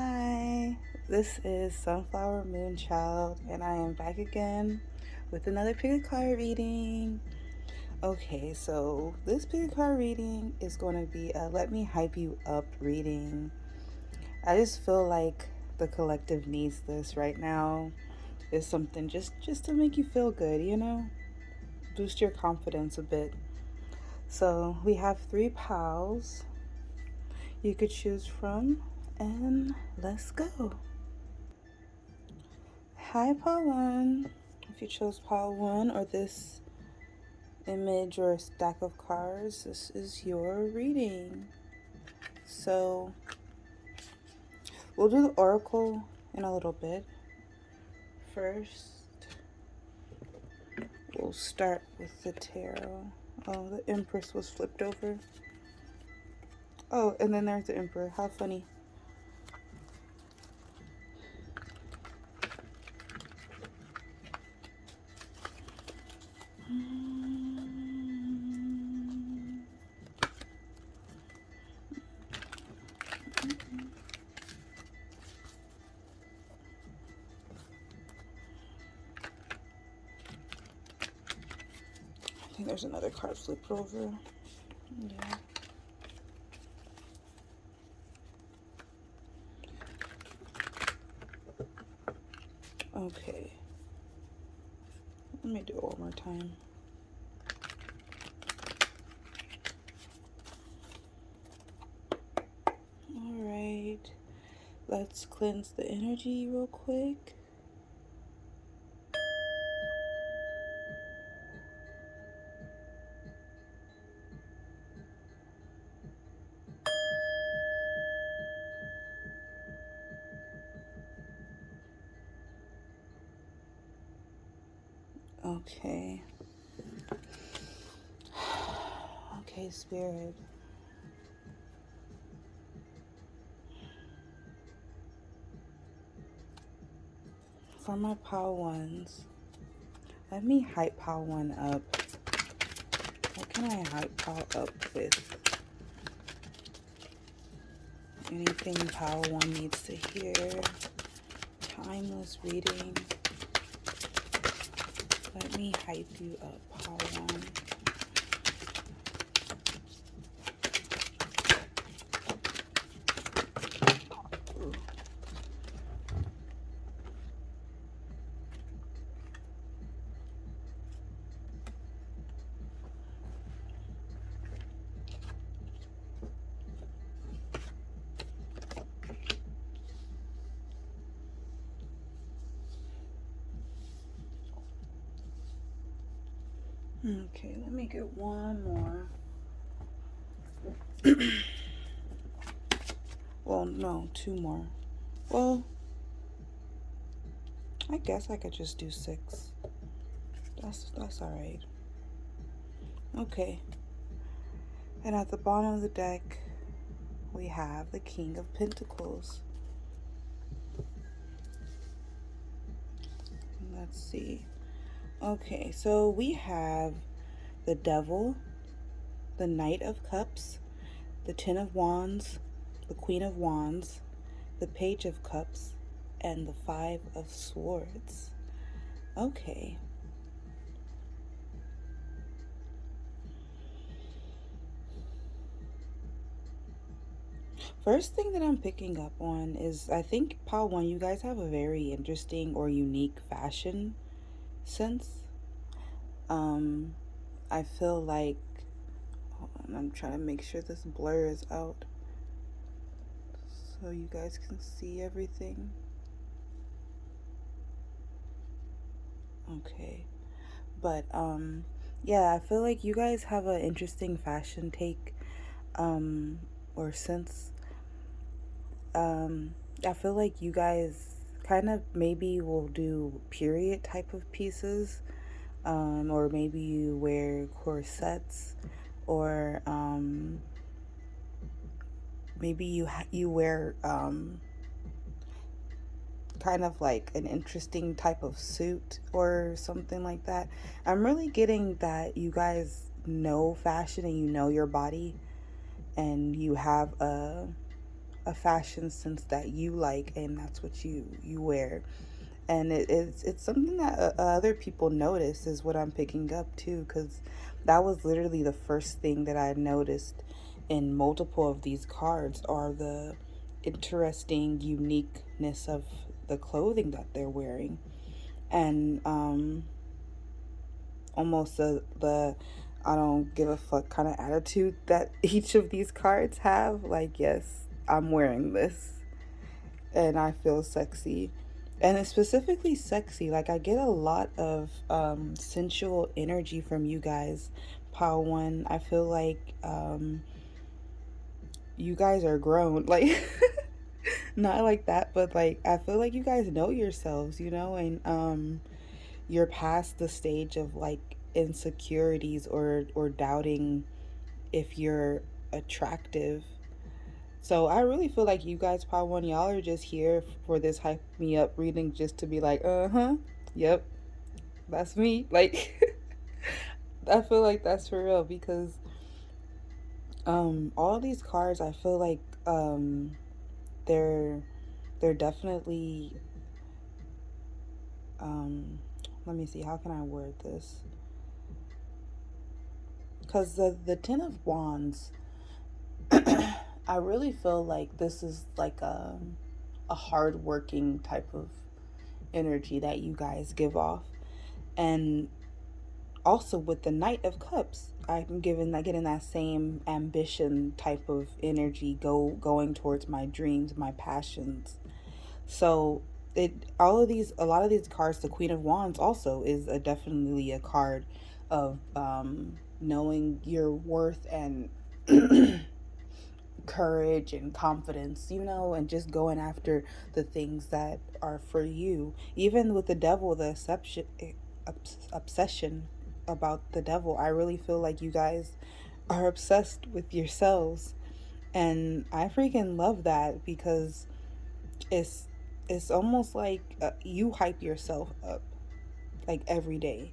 Hi, this is Sunflower Moon Child, and I am back again with another pick a card reading. Okay, so this pick a card reading is going to be a Let Me Hype You Up reading. I just feel like the collective needs this right now. It's something just to make you feel good, boost your confidence a bit. So we have 3 piles you could choose from, and let's go. Hi, pile 1. If you chose pile 1 or this image or stack of cards, this is your reading. So we'll do the oracle in a little bit. First, we'll start with the tarot. Oh, the Empress was flipped over. Oh, and then there's the Emperor. How funny. I think there's another card flipped over. Yeah. Okay. Let me do it one more time. Alright. Let's cleanse the energy real quick. Okay. Okay, Spirit. For my pile 1s, let me hype pile 1 up. What can I hype pile up with? Anything pile 1 needs to hear. Timeless reading. Let me hype you up, pile 1. Okay, let me get one more. Well, no, 2 more. Well, I guess I could just do 6. That's all right. Okay. And at the bottom of the deck, we have the King of Pentacles. Let's see. Okay, so we have the Devil, the Knight of Cups, the Ten of Wands, the Queen of Wands, the Page of Cups, and the 5 of Swords. Okay. First thing that I'm picking up on is, I think pile 1, you guys have a very interesting or unique fashion sense. I feel like, hold on, I'm trying to make sure this blur is out so you guys can see everything. Okay. But yeah, I feel like you guys have an interesting fashion take or sense. I feel like you guys kind of maybe will do period type of pieces, or maybe you wear corsets, or maybe you wear kind of like an interesting type of suit or something like that. I'm really getting that you guys know fashion and you know your body, and you have a fashion sense that you like, and that's what you wear. And it's something that other people notice is what I'm picking up too, because that was literally the first thing that I noticed in multiple of these cards are the interesting uniqueness of the clothing that they're wearing, and almost the I don't give a fuck kind of attitude that each of these cards have. Like, yes, I'm wearing this and I feel sexy. And it's specifically sexy. Like, I get a lot of sensual energy from you guys. Pile one, I feel like you guys are grown. Like, not like that, but like, I feel like you guys know yourselves, and you're past the stage of like insecurities or doubting if you're attractive. So I really feel like you guys, Part One, y'all are just here for this hype me up reading, just to be like, yep, that's me. Like, I feel like that's for real because all these cards, I feel like they're they're definitely um, let me see, how can I word this? Because the Ten of Wands, I really feel like this is like a hard working type of energy that you guys give off. And also with the Knight of Cups, I'm getting that same ambition type of energy going towards my dreams, my passions. So it all of these a lot of these cards, the Queen of Wands also is definitely a card of knowing your worth and courage and confidence, and just going after the things that are for you. Even with the devil, the obsession about the devil, I really feel like you guys are obsessed with yourselves. And I freaking love that because it's it's almost like you hype yourself up like every day.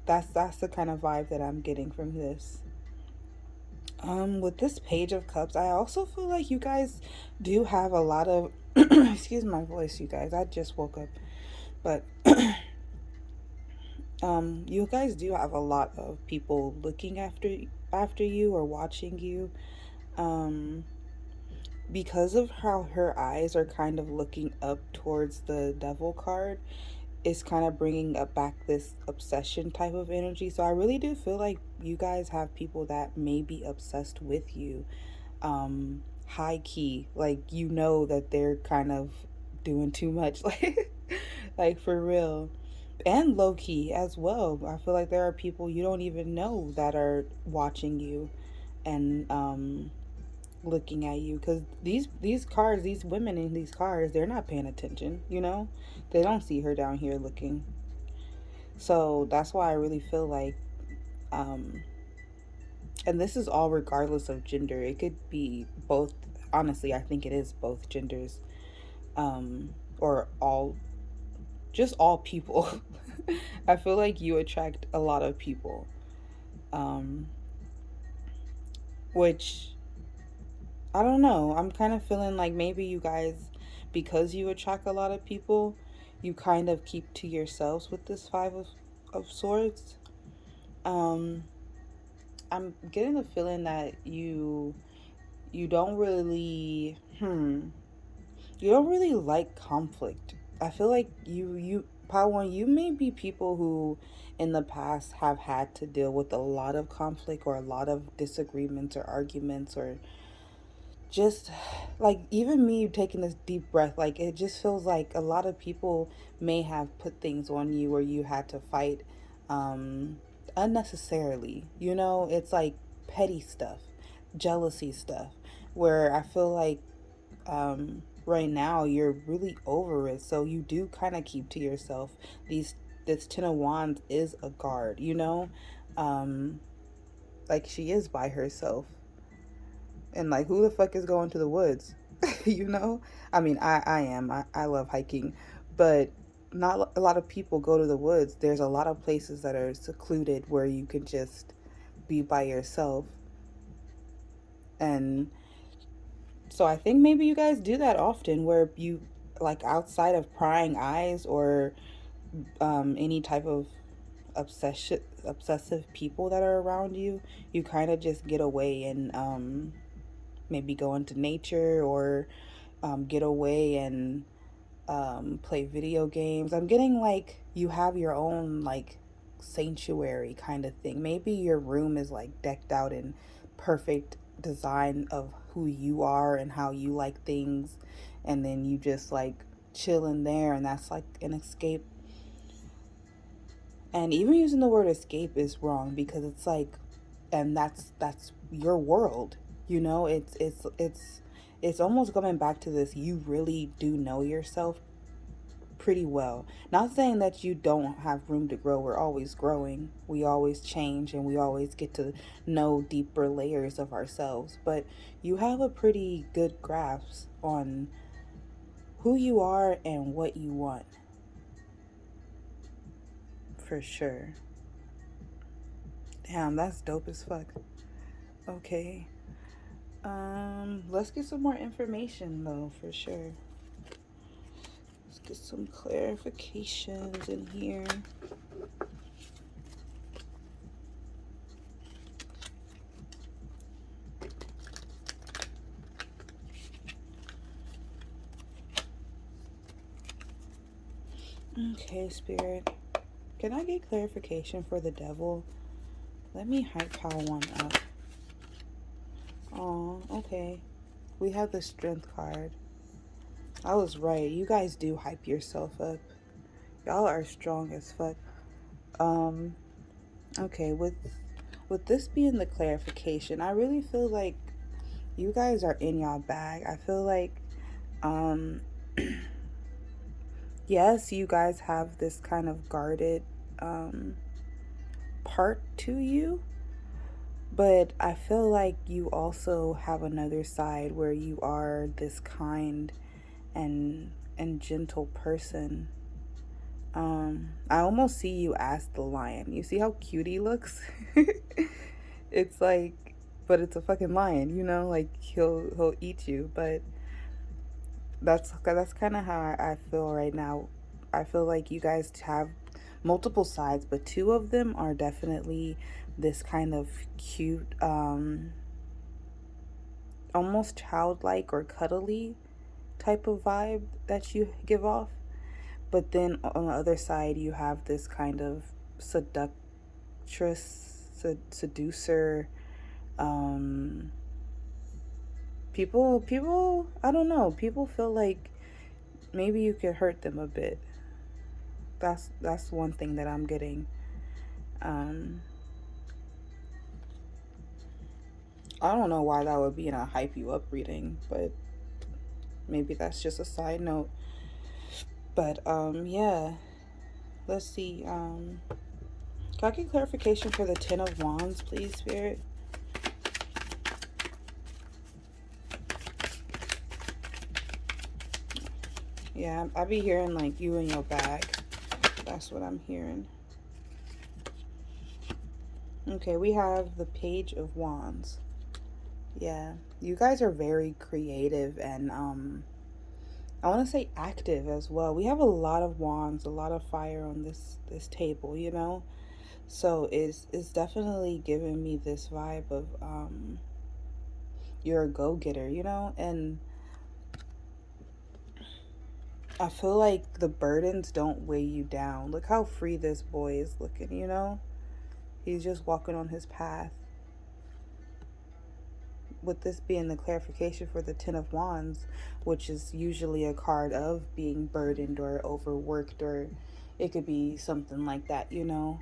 That's the kind of vibe that I'm getting from this. With this Page of Cups, I also feel like you guys do have a lot of excuse my voice, you guys. I just woke up. But you guys do have a lot of people looking after you or watching you. Um because of how her eyes are kind of looking up towards the Devil card, is kind of bringing up back this obsession type of energy. So I really do feel like you guys have people that may be obsessed with you, high key, like that they're kind of doing too much, like for real, and low key as well. I feel like there are people you don't even know that are watching you and looking at you, because these cards, these women in these cards, they're not paying attention. They don't see her down here looking. So that's why I really feel like um and this is all regardless of gender. It could be both. Honestly, I think it is both genders, or all, just all people. I feel like you attract a lot of people, um, which I don't know. I'm kind of feeling like maybe you guys, because you attract a lot of people, you kind of keep to yourselves with this of Swords. Um, I'm getting the feeling that you don't really you don't really like conflict. I feel like Pawan, you may be people who in the past have had to deal with a lot of conflict or a lot of disagreements or arguments, or just like even me taking this deep breath, like it just feels like a lot of people may have put things on you where you had to fight um unnecessarily. It's like petty stuff, jealousy stuff, where I feel like right now you're really over it, so you do kind of keep to yourself. This Ten of Wands is a guard, um like she is by herself, and like who the fuck is going to the woods? I mean, I am, I love hiking, but not a lot of people go to the woods. There's a lot of places that are secluded where you can just be by yourself. And So I think maybe you guys do that often, where you, like, outside of prying eyes or any type of obsessive people that are around you, you kind of just get away and maybe go into nature, or get away and play video games. I'm getting like you have your own like sanctuary kind of thing. Maybe your room is like decked out in perfect design of who you are and how you like things, and then you just like chill in there, and that's like an escape. And even using the word escape is wrong, because it's like, and that's your world. You know, it's almost coming back to this. You really do know yourself pretty well. Not saying that you don't have room to grow. We're always growing. We always change, and we always get to know deeper layers of ourselves. But you have a pretty good grasp on who you are and what you want, for sure. Damn, that's dope as fuck. Okay. Let's get some more information though, for sure. Let's get some clarifications in here. Okay, Spirit. Can I get clarification for the devil? Let me hype pile one up. Oh, okay. We have the strength card. I was right. You guys do hype yourself up. Y'all are strong as fuck. Um, okay, with this being the clarification, I really feel like you guys are in y'all bag. I feel like um yes, you guys have this kind of guarded um part to you, but I feel like you also have another side where you are this kind and gentle person. I almost see you as the lion. You see how cute he looks? It's like, but it's a fucking lion, you know? Like he'll eat you, but that's kind of how I feel right now. I feel like you guys have multiple sides, but two of them are definitely this kind of cute, almost childlike or cuddly type of vibe that you give off. But then on the other side, you have this kind of seducer. Um, people, I don't know. People feel like maybe you could hurt them a bit. That's one thing that I'm getting. Um, I don't know why that would be in a hype you up reading, but maybe that's just a side note. But yeah. Let's see. Can I get clarification for the Ten of Wands, please, Spirit? Yeah, I be hearing like you in your bag. That's what I'm hearing. Okay, we have the Page of Wands. Yeah, you guys are very creative and I want to say active as well. We have a lot of wands, a lot of fire on this table, you know. So it's definitely giving me this vibe of you're a go-getter, you know, and I feel like the burdens don't weigh you down. Look how free this boy is looking, you know? He's just walking on his path. With this being the clarification for the Ten of Wands, which is usually a card of being burdened or overworked, or it could be something like that, you know?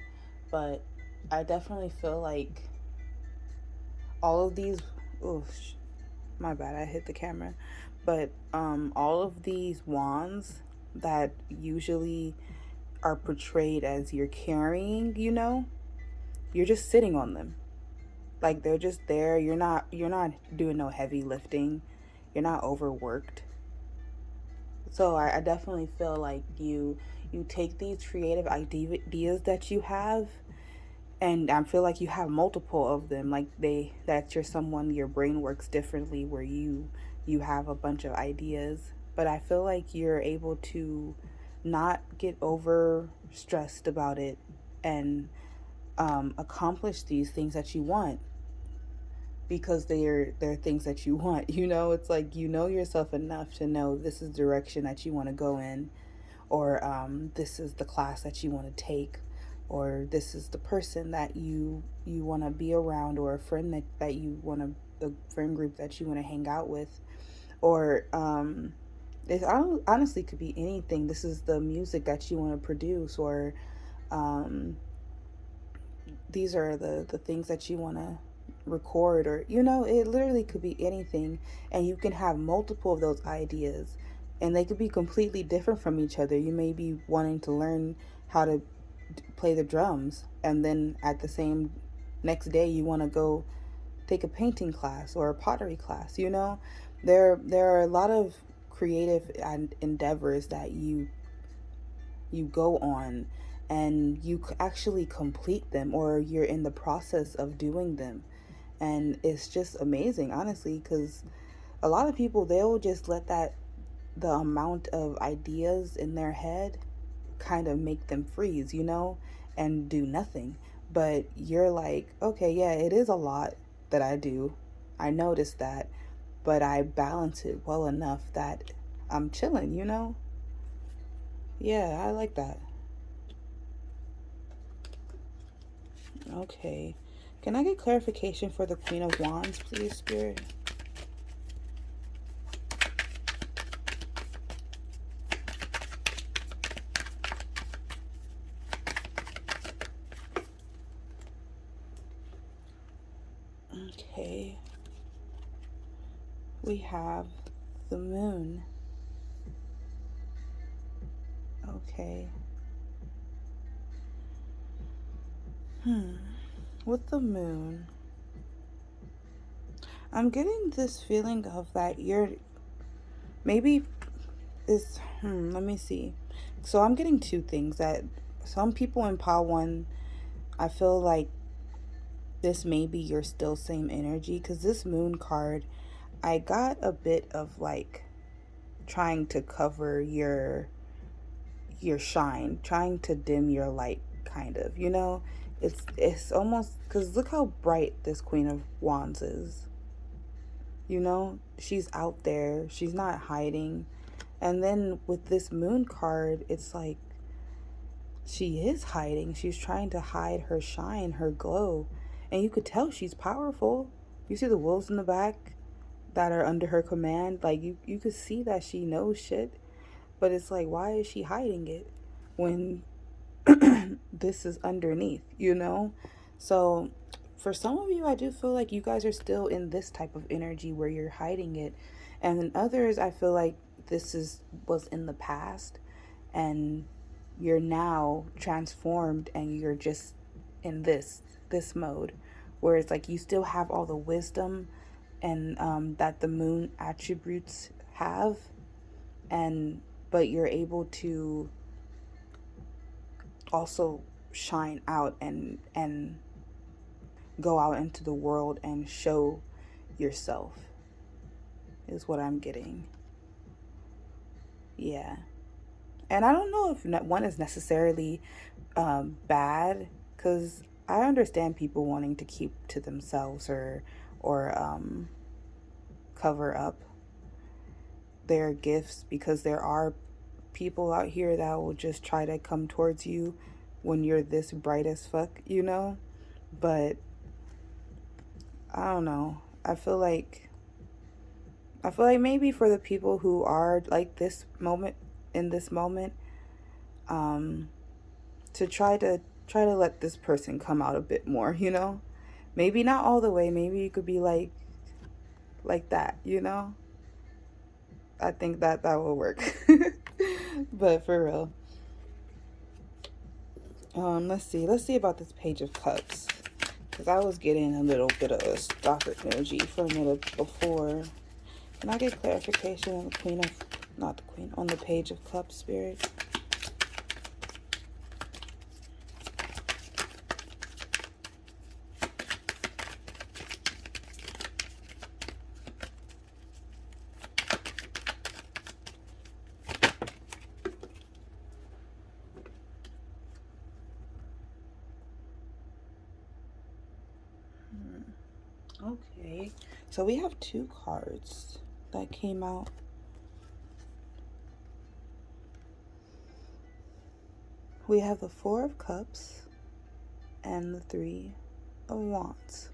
But I definitely feel like all of these, oh, my bad, I hit the camera. But all of these wands that usually are portrayed as you're carrying, you know, you're just sitting on them. Like they're just there. You're not doing no heavy lifting. You're not overworked. So I definitely feel like you take these creative ideas that you have, and I feel like you have multiple of them. Like that you're someone, your brain works differently, where you have a bunch of ideas, but I feel like you're able to not get over stressed about it and accomplish these things that you want because they're things that you want. It's like you know yourself enough to know this is the direction that you want to go in, or this is the class that you want to take, or this is the person that you want to be around, or a friend that you want to, a friend group that you want to hang out with, or it honestly could be anything. This is the music that you want to produce, or um, these are the things that you want to record, or it literally could be anything, and you can have multiple of those ideas, and they could be completely different from each other. You may be wanting to learn how to play the drums, and then at the same next day you want to go take a painting class or a pottery class. There are a lot of creative endeavors that you go on, and you actually complete them, or you're in the process of doing them. And it's just amazing, honestly, because a lot of people, they'll just let the amount of ideas in their head kind of make them freeze, and do nothing. But you're like, okay, yeah, it is a lot that I do. I noticed that, but I balance it well enough that I'm chilling. Yeah, I like that. Okay. Can I get clarification for the Queen of Wands, please, Spirit? Okay. We have the Moon. Okay. With the Moon, I'm getting this feeling of that you're maybe is let me see. So I'm getting two things that some people in pile one, I feel like this may be your still same energy, because this Moon card, I got a bit of like trying to cover your shine, trying to dim your light, kind of. It's almost, because look how bright this Queen of Wands is. She's out there, she's not hiding. And then with this Moon card, it's like she is hiding. She's trying to hide her shine, her glow. And you could tell she's powerful. You see the wolves in the back that are under her command? Like, you could see that she knows shit. But it's like, why is she hiding it when this is underneath? So for some of you, I do feel like you guys are still in this type of energy where you're hiding it. And then others, I feel like was in the past, and you're now transformed, and you're just in this mode where it's like you still have all the wisdom and that the Moon attributes have, and but you're able to also shine out and go out into the world and show yourself, is what I'm getting. Yeah. And I don't know if one is necessarily bad, because I understand people wanting to keep to themselves, or cover up their gifts, because there are people out here that will just try to come towards you when you're this bright as fuck. But I don't know. I feel like maybe for the people who are like in this moment, um, to try to let this person come out a bit more. Maybe not all the way. Maybe you could be like that. I think that will work. But for real. Let's see about this Page of Cups, because I was getting a little bit of a stalker energy for a minute before. Can I get clarification on the not the Queen, on the Page of Cups, Spirit? So we have two cards that came out. We have the Four of Cups and the Three of Wands.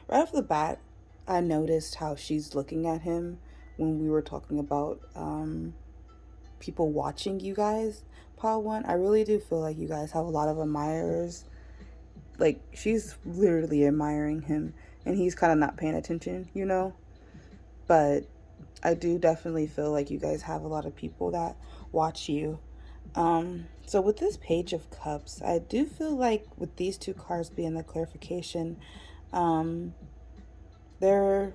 Right off the bat, I noticed how she's looking at him when we were talking about people watching you guys. Pile one, I really do feel like you guys have a lot of admirers. Like, she's literally admiring him, and he's kind of not paying attention, you know? But I do definitely feel like you guys have a lot of people that watch you. So with this Page of Cups, I do feel like with these two cards being the clarification, they're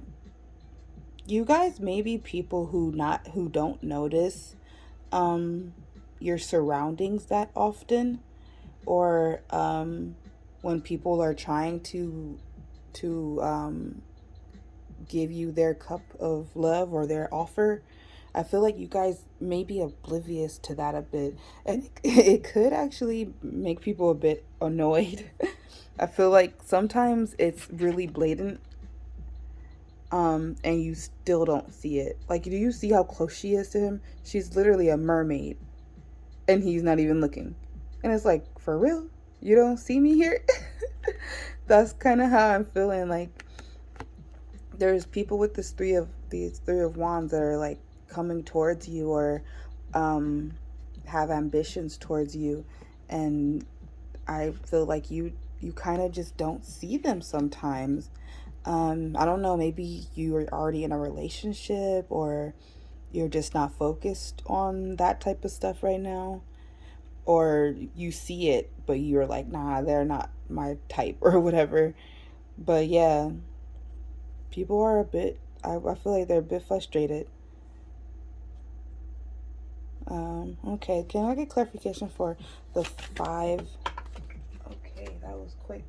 you guys may be people who don't notice your surroundings that often, or when people are trying to give you their cup of love or their offer. I feel like you guys may be oblivious to that a bit, and it could actually make people a bit annoyed. I feel like sometimes it's really blatant, and you still don't see it. Like, do you see how close she is to him? She's literally a mermaid, and he's not even looking. And it's like, for real? You don't see me here? That's kind of how I'm feeling. Like, there's people with these three of wands that are like coming towards you, or have ambitions towards you, and I feel like you kind of just don't see them sometimes. I don't know, maybe you are already in a relationship, or you're just not focused on that type of stuff right now, or you see it but you're like, nah, they're not my type or whatever. But yeah, people are a bit, I feel like they're a bit frustrated. Okay, can I get clarification for the five? Okay, that was quick.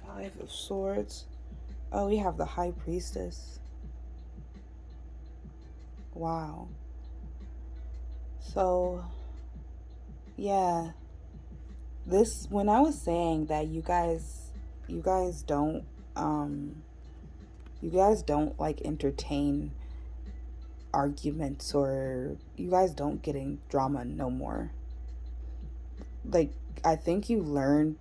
Five of Swords. Oh, we have the High Priestess. Wow. So, yeah. This, when I was saying that you guys don't, you guys don't like entertain arguments, or you guys don't get in drama no more. Like, I think you learn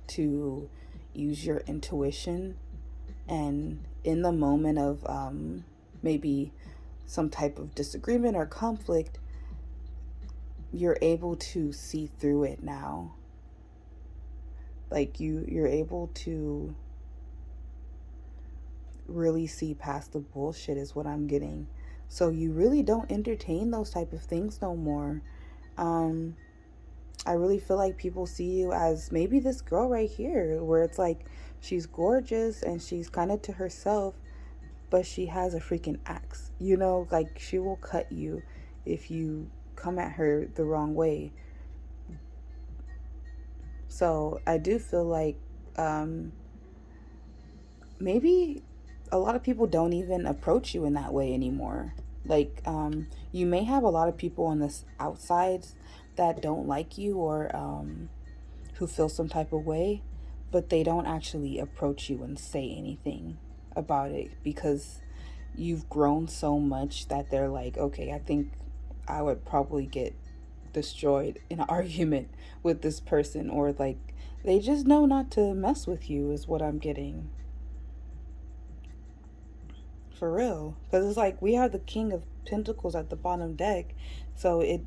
to use your intuition, and in the moment of maybe some type of disagreement or conflict, you're able to see through it now. Like, you're able to really see past the bullshit is what I'm getting. So you really don't entertain those type of things no more. I really feel like people see you as maybe this girl right here, where it's like she's gorgeous and she's kind of to herself, but she has a freaking axe. You know, like, she will cut you if you come at her the wrong way. So I do feel like maybe a lot of people don't even approach you in that way anymore. Like, you may have a lot of people on this outside that don't like you, or who feel some type of way, but they don't actually approach you and say anything about it, because you've grown so much that they're like, okay, I think I would probably get destroyed in an argument with this person, or like they just know not to mess with you, is what I'm getting. For real, because it's like we have the King of Pentacles at the bottom deck, so it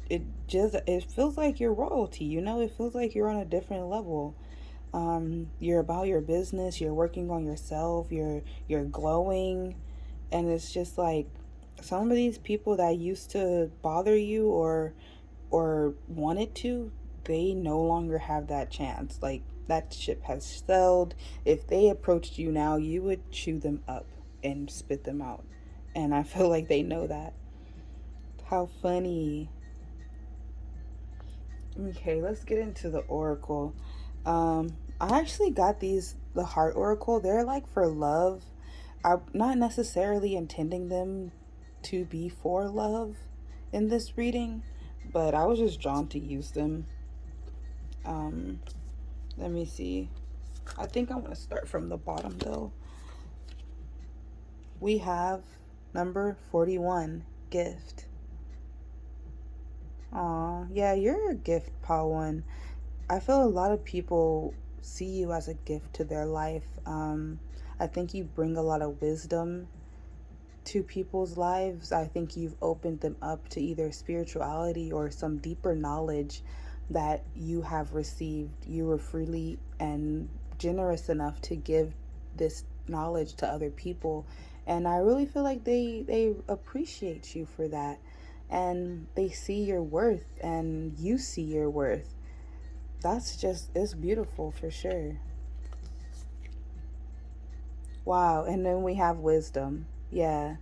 feels like you're royalty. You know, it feels like you're on a different level. You're about your business. You're working on yourself. You're glowing, and it's just like some of these people that used to bother you, or wanted to, they no longer have that chance. Like, that ship has sailed. If they approached you now, you would chew them up and spit them out. And I feel like they know that. How funny. Okay, let's get into the oracle. I actually got the heart oracle. They're like for love. I'm not necessarily intending them to be for love in this reading, but I was just drawn to use them. Let me see. I think I want to start from the bottom though. We have number 41, gift. Aw, yeah, you're a gift, Paul One. I feel a lot of people see you as a gift to their life. I think you bring a lot of wisdom to people's lives. I think you've opened them up to either spirituality or some deeper knowledge that you have received. You were freely and generous enough to give this knowledge to other people. And I really feel like they appreciate you for that. And they see your worth and you see your worth. That's just, it's beautiful for sure. Wow. And then we have wisdom. Yeah.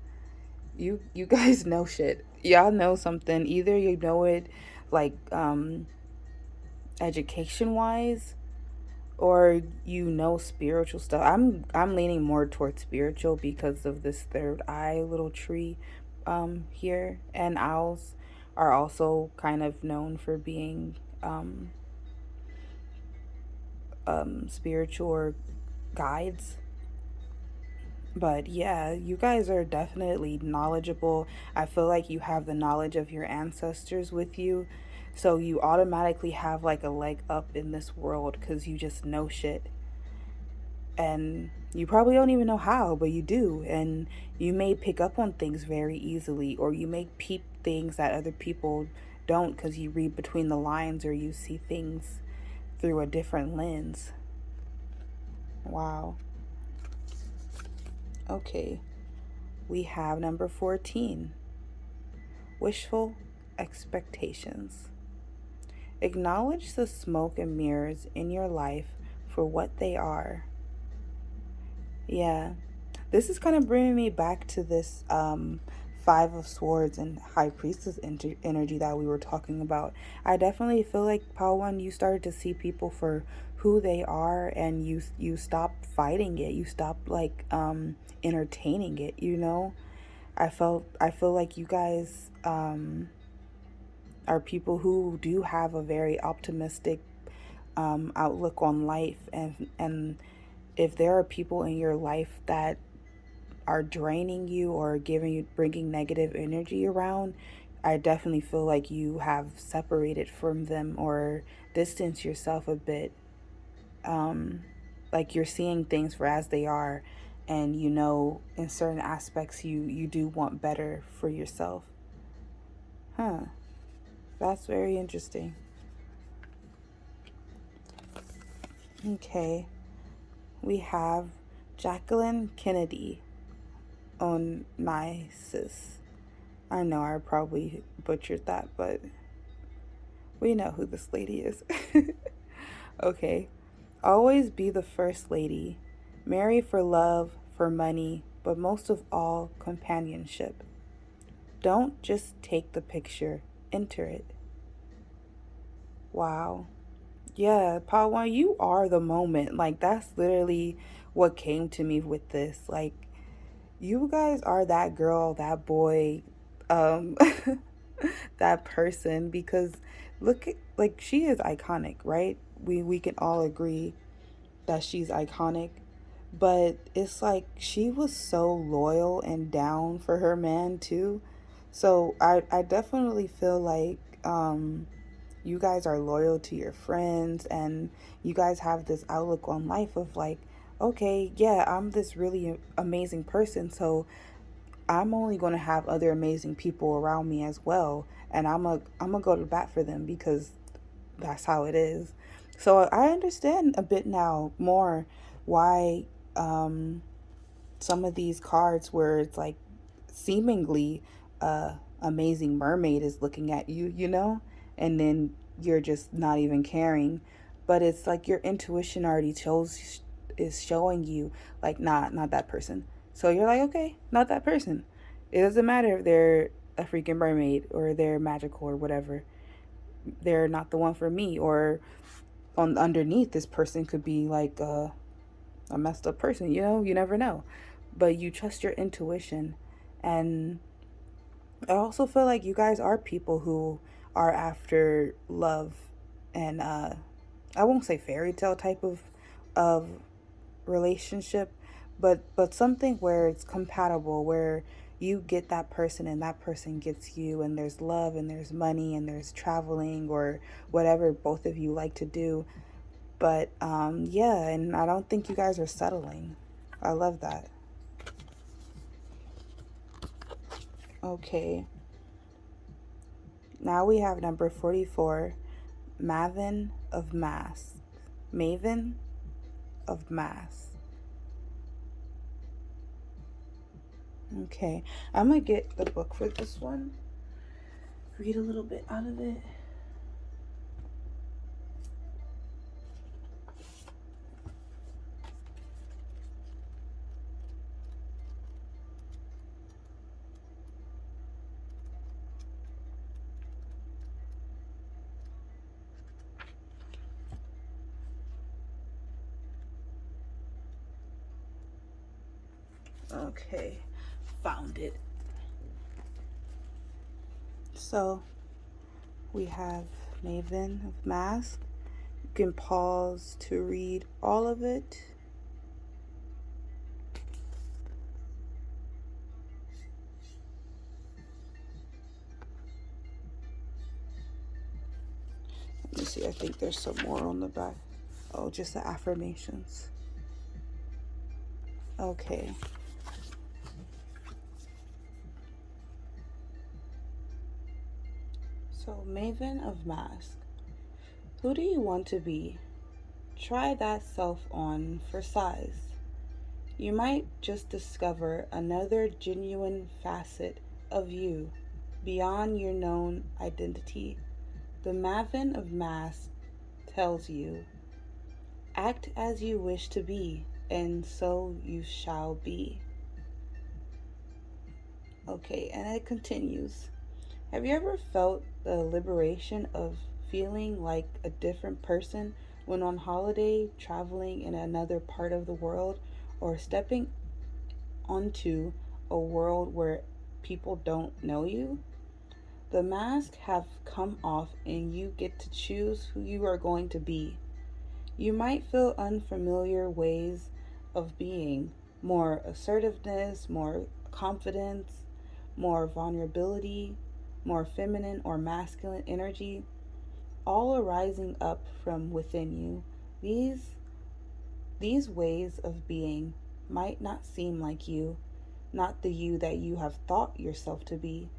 You guys know shit. Y'all know something. Either you know it like education wise or you know spiritual stuff. I'm leaning more towards spiritual because of this third eye little tree here, and owls are also kind of known for being spiritual or guides. But yeah, you guys are definitely knowledgeable. I feel like you have the knowledge of your ancestors with you. So you automatically have like a leg up in this world because you just know shit. And you probably don't even know how, but you do. And you may pick up on things very easily, or you may peep things that other people don't because you read between the lines or you see things through a different lens. Wow. Okay, we have number 14, wishful expectations. Acknowledge the smoke and mirrors in your life for what they are. Yeah, this is kind of bringing me back to this Five of Swords and High Priestess energy that we were talking about. I definitely feel like Pawan, you started to see people for who they are, and you stopped fighting it. You stopped like entertaining it. You know, I feel like you guys are people who do have a very optimistic outlook on life, and if there are people in your life that are draining you or giving you bringing negative energy around, I definitely feel like you have separated from them or distanced yourself a bit. Like you're seeing things for as they are, and you know in certain aspects you do want better for yourself. Huh. That's very interesting. Okay. We have Jacqueline Kennedy Onassis. I know I probably butchered that, but we know who this lady is. Okay. Always be the first lady. Marry for love, for money, but most of all, companionship. Don't just take the picture, enter it. Wow. Yeah, Pawan, you are the moment. Like, that's literally what came to me with this. Like, you guys are that girl, that boy, um, that person, because look at, like, she is iconic, right? We can all agree that she's iconic, but it's like she was so loyal and down for her man too. So I definitely feel like you guys are loyal to your friends, and you guys have this outlook on life of like, okay, yeah, I'm this really amazing person, so I'm only going to have other amazing people around me as well, and I'm gonna go to bat for them because that's how it is. So I understand a bit now more why some of these cards where it's like seemingly amazing mermaid is looking at you, you know, and then you're just not even caring, but it's like your intuition already chose is showing you like not that person. So you're like, okay, not that person. It doesn't matter if they're a freaking mermaid or they're magical or whatever. They're not the one for me. Or on underneath, this person could be like a messed up person, you know, you never know. But you trust your intuition. And I also feel like you guys are people who are after love and I won't say fairy tale type of relationship, but something where it's compatible, where you get that person and that person gets you, and there's love and there's money and there's traveling or whatever both of you like to do. But yeah, and I don't think you guys are settling. I love that. Okay, now we have number 44, Maven of Mass. Maven of Mass. Okay, I'm gonna get the book for this one, read a little bit out of it. Okay, found it. So we have Maven of Mask. You can pause to read all of it. Let me see, I think there's some more on the back. Oh, just the affirmations. Okay. So, Maven of Mask. Who do you want to be? Try that self on for size. You might just discover another genuine facet of you beyond your known identity. The Maven of Mask tells you, act as you wish to be, and so you shall be. Okay, and it continues. Have you ever felt the liberation of feeling like a different person when on holiday, traveling in another part of the world, or stepping onto a world where people don't know you? The masks have come off and you get to choose who you are going to be. You might feel unfamiliar ways of being, more assertiveness, more confidence, more vulnerability, more feminine or masculine energy, all arising up from within you. These these ways of being might not seem like you, not the you that you have thought yourself to be,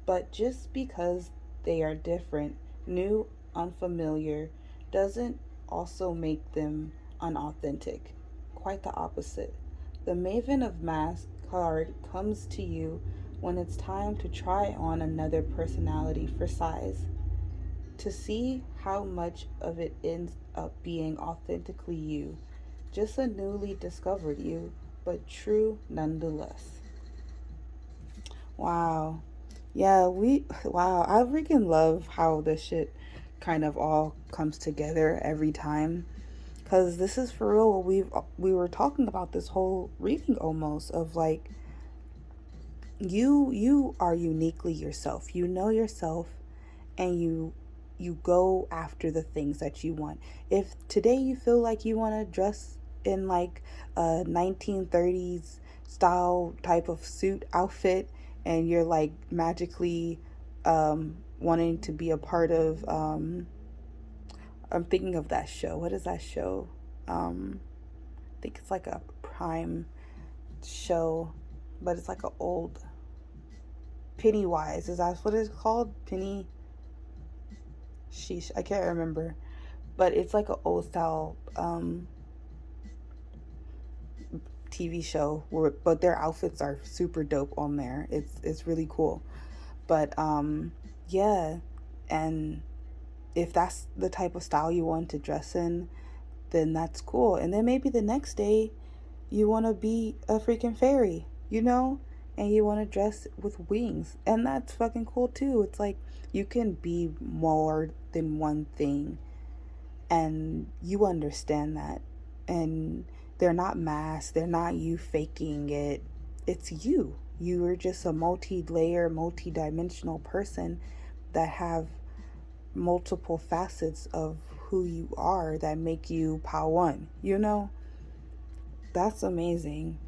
but just because they are different, new, unfamiliar, doesn't also make them unauthentic. Quite the opposite. The Maven of Mask card comes to you when it's time to try on another personality for size, to see how much of it ends up being authentically you, just a newly discovered you, but true nonetheless. Wow. Yeah, wow, I freaking love how this shit kind of all comes together every time. Cause this is for real what we were talking about this whole reading almost of like you are uniquely yourself. You know yourself, and you go after the things that you want. If today you feel like you want to dress in like a 1930s style type of suit outfit, and you're like magically wanting to be a part of I'm thinking of that show. What is that show? I think it's like a prime show, but it's like an old Pennywise. Is that what it's called? Sheesh, I can't remember, but it's like an old style TV show where, but their outfits are super dope on there. It's really cool. But yeah, and if that's the type of style you want to dress in, then that's cool. And then maybe the next day you want to be a freaking fairy, you know? And you want to dress with wings. And that's fucking cool too. It's like you can be more than one thing, and you understand that. And they're not masks, they're not you faking it. It's you. You are just a multi-layer, multi-dimensional person that have multiple facets of who you are that make you Pa One, you know? That's amazing.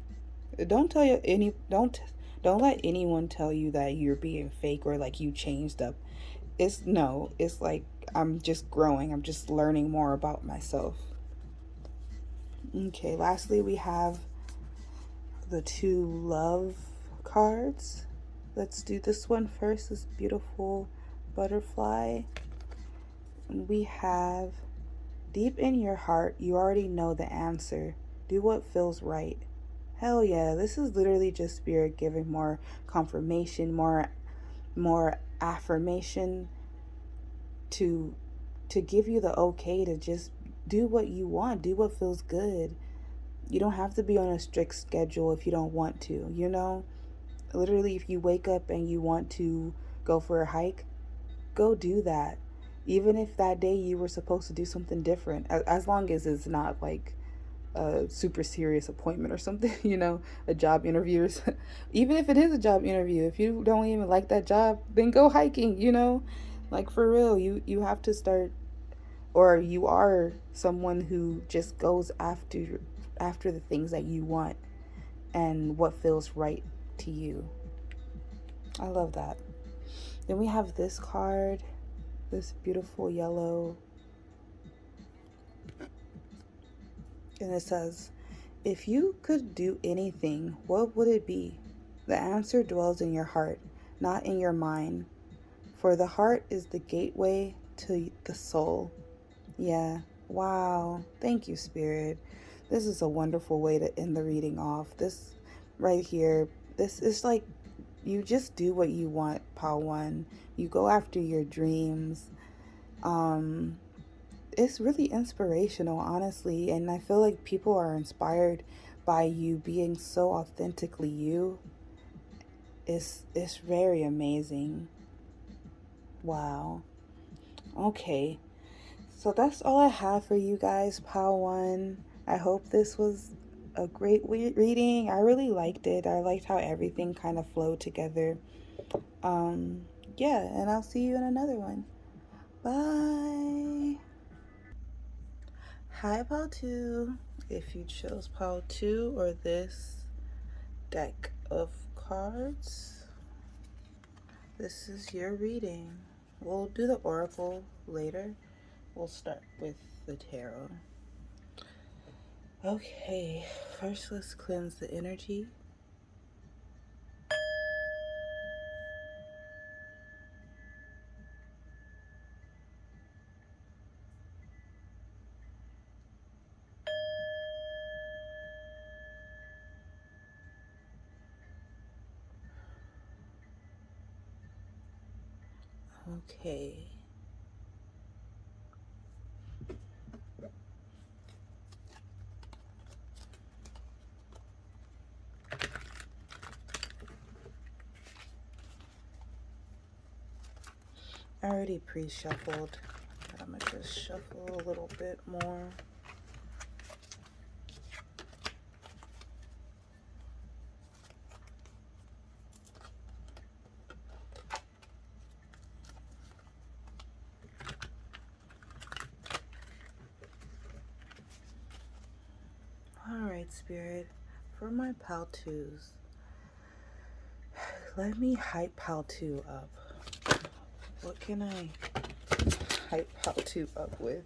don't tell you any don't let anyone tell you that you're being fake or like you changed up. It's no, it's like I'm just growing. I'm just learning more about myself. Okay, lastly we have the two love cards. Let's do this one first. This beautiful butterfly. And we have, deep in your heart, you already know the answer. Do what feels right. Hell yeah, this is literally just spirit giving more confirmation, more affirmation to give you the okay to just do what you want, do what feels good. You don't have to be on a strict schedule if you don't want to, you know? Literally, if you wake up and you want to go for a hike, go do that. Even if that day you were supposed to do something different, as long as it's not like a super serious appointment or something, you know, a job interview. Even if it is a job interview, if you don't even like that job, then go hiking, you know? Like for real, you have to start, or you are someone who just goes after the things that you want and what feels right to you. I love that. Then we have this card, this beautiful yellow, and it says, if you could do anything, what would it be? The answer dwells in your heart, not in your mind. For the heart is the gateway to the soul. Yeah. Wow. Thank you, Spirit. This is a wonderful way to end the reading off. This right here, this is like you just do what you want, Pal One. You go after your dreams. Um, it's really inspirational, honestly, and I feel like people are inspired by you being so authentically you. It's very amazing. Wow. Okay. So that's all I have for you guys, Pal One. I hope this was a great reading. I really liked it. I liked how everything kind of flowed together. Um, yeah, and I'll see you in another one. Bye. Hi, Pal 2. If you chose Pal 2 or this deck of cards, this is your reading. We'll do the oracle later. We'll start with the tarot. Okay, first let's cleanse the energy. Okay. I already pre-shuffled. I'm gonna just shuffle a little bit more. Alright, Spirit, for my Pal 2s, let me hype Pal 2 up. What can I hype Pal 2 up with?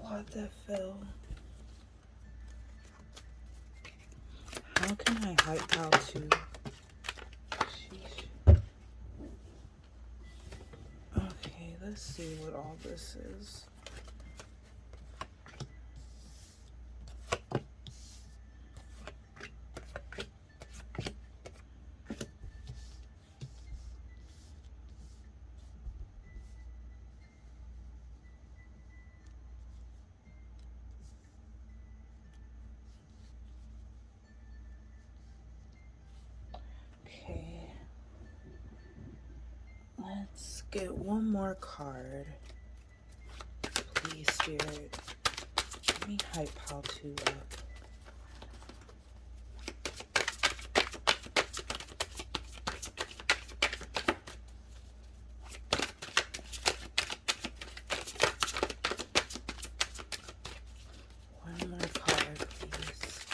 What the hell? How can I hype Pal 2? Sheesh. Okay, let's see what all this is. Okay, let's get one more card. Please, Spirit, let me hype Pal 2 up. One more card, please.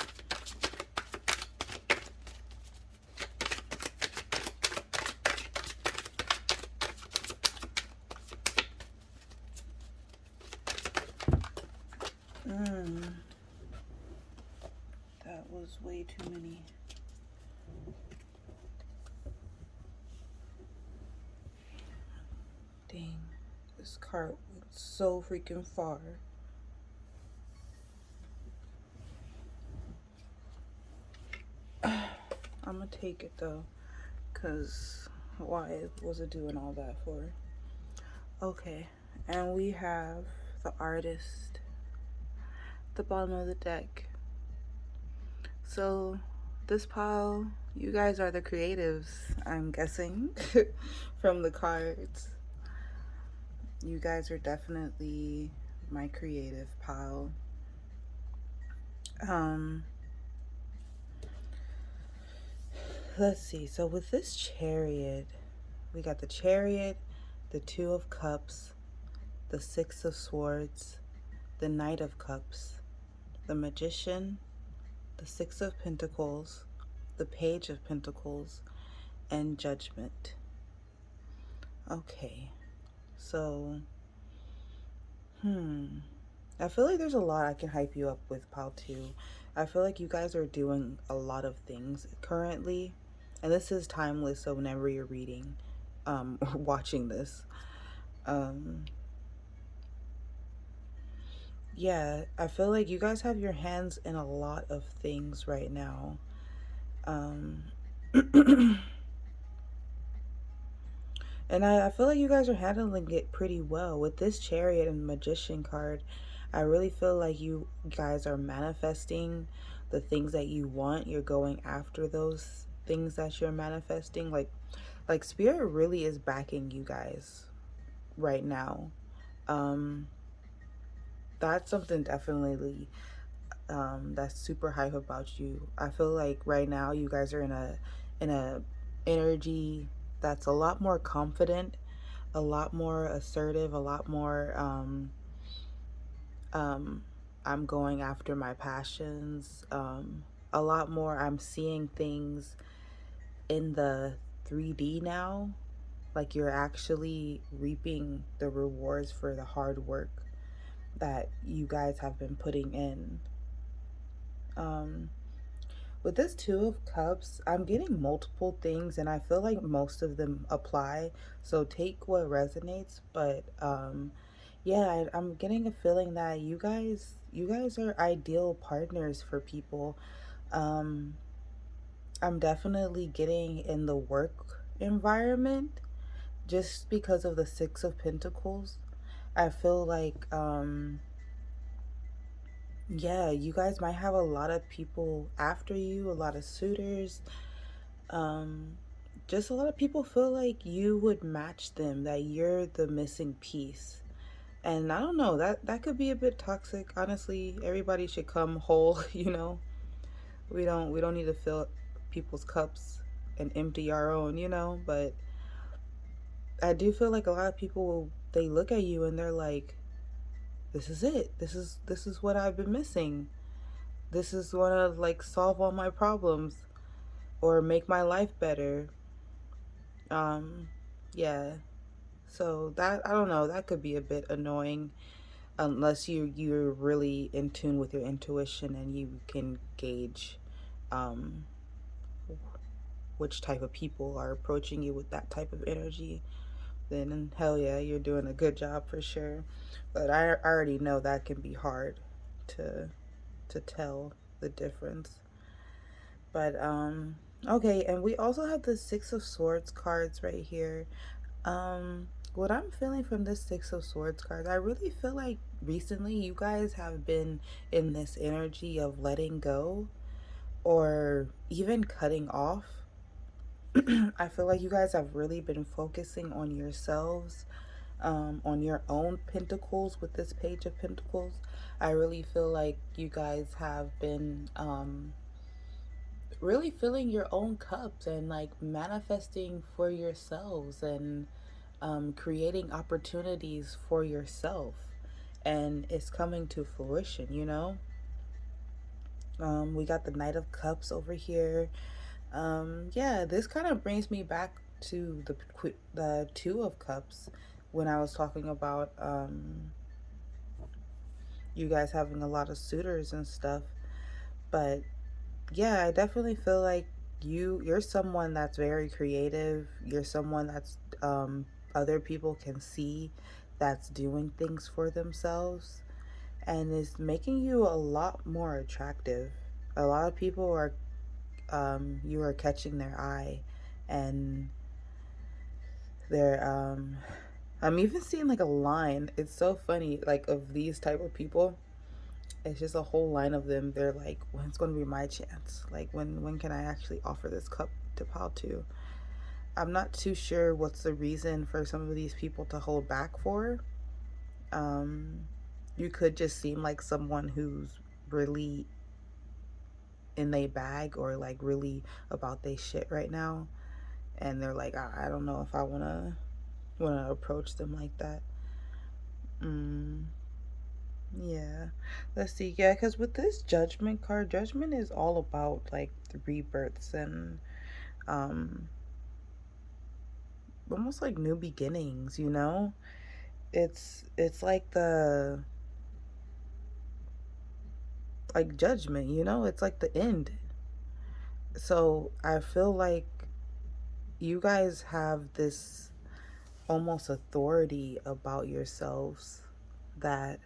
too many. Dang, this card went so freaking far. I'm gonna take it though, because why was it doing all that for? Okay, and we have the artist at the bottom of the deck. So, this pile, you guys are the creatives, I'm guessing, from the cards. You guys are definitely my creative pile. Let's see. So with this Chariot, we got the Chariot, the Two of Cups, the Six of Swords, the Knight of Cups, the Magician, the Six of Pentacles, the Page of Pentacles, and Judgment. Okay. So, I feel like there's a lot I can hype you up with pile 2. I feel like you guys are doing a lot of things currently. And this is timeless, so whenever you're reading, watching this. Yeah, I feel like you guys have your hands in a lot of things right now. And I feel like you guys are handling it pretty well. With this Chariot and Magician card, I really feel like you guys are manifesting the things that you want. You're going after those things that you're manifesting. Like Spirit really is backing you guys right now. That's something definitely that's super hype about you. I feel like right now you guys are in a energy that's a lot more confident, a lot more assertive, a lot more I'm going after my passions, a lot more I'm seeing things in the 3D now. Like you're actually reaping the rewards for the hard work that you guys have been putting in. With this Two of Cups, I'm getting multiple things and I feel like most of them apply. So take what resonates, but yeah, I'm getting a feeling that you guys are ideal partners for people. Um I'm definitely getting in the work environment just because of the Six of Pentacles. I feel like yeah, you guys might have a lot of people after you, a lot of suitors. Um, just a lot of people feel like you would match them, that you're the missing piece. And I don't know, that could be a bit toxic. Honestly, everybody should come whole, you know. We don't need to fill people's cups and empty our own, you know, but I do feel like a lot of people they look at you and they're like, this is it. This is what I've been missing. This is going to like solve all my problems or make my life better. Um, yeah. So that I don't know, that could be a bit annoying unless you're really in tune with your intuition and you can gauge um which type of people are approaching you with that type of energy. Then hell yeah, you're doing a good job for sure. But I already know that can be hard to tell the difference. But okay, and we also have the Six of Swords cards right here. What I'm feeling from this Six of Swords cards, I really feel like recently you guys have been in this energy of letting go or even cutting off. I feel like you guys have really been focusing on yourselves, on your own pentacles with this Page of Pentacles. I really feel like you guys have been really filling your own cups and like manifesting for yourselves and creating opportunities for yourself. And it's coming to fruition, you know? We got the Knight of Cups over here. Yeah, this kind of brings me back to the Two of Cups when I was talking about you guys having a lot of suitors and stuff. But yeah, I definitely feel like you're someone that's very creative. You're someone that's other people can see that's doing things for themselves and is making you a lot more attractive. A lot of people are you are catching their eye, and they're I'm even seeing like a line. It's so funny, like of these type of people. It's just a whole line of them. They're like, when's going to be my chance? Like, when can I actually offer this cup to Pal to? I'm not too sure what's the reason for some of these people to hold back for. Um, you could just seem like someone who's really in their bag or like really about their shit right now, and they're like, I don't know if I wanna approach them like that. Mm, yeah. Let's see. Yeah, because with this judgment card, judgment is all about like the rebirths and um almost like new beginnings, you know? It's like the like judgment, you know? It's like the end. So I feel like you guys have this almost authority about yourselves that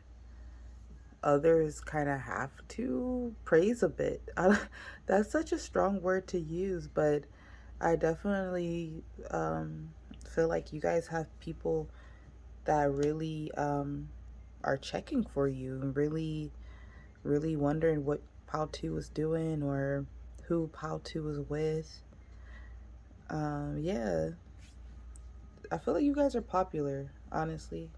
others kind of have to praise a bit. That's such a strong word to use, but I definitely feel like you guys have people that really are checking for you and really, really wondering what Pal 2 is doing or who Pal 2 is with. Yeah, I feel like you guys are popular, honestly,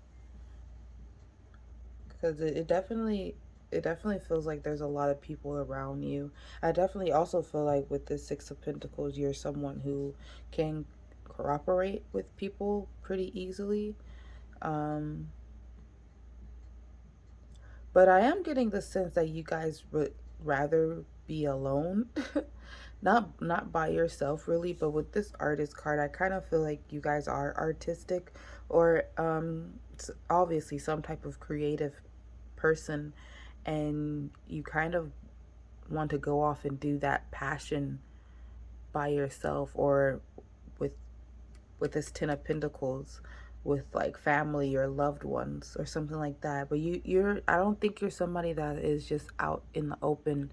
because it definitely feels like there's a lot of people around you. I definitely also feel like with the Six of Pentacles, you're someone who can cooperate with people pretty easily. Um, but I am getting the sense that you guys would rather be alone. Not by yourself really, but with this artist card, I kind of feel like you guys are artistic or obviously some type of creative person, and you kind of want to go off and do that passion by yourself or with this 10 of Pentacles with like family or loved ones or something like that. But you're I don't think you're somebody that is just out in the open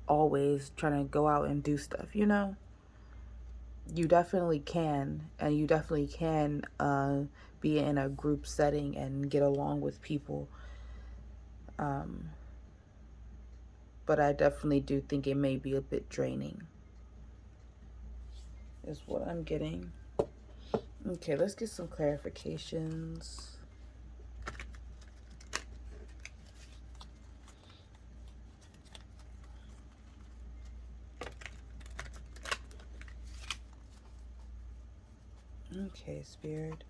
always trying to go out and do stuff, you know? You definitely can, and you definitely can be in a group setting and get along with people. Um, but I definitely do think it may be a bit draining, is what I'm getting. Okay, let's get some clarifications. Okay, Spirit.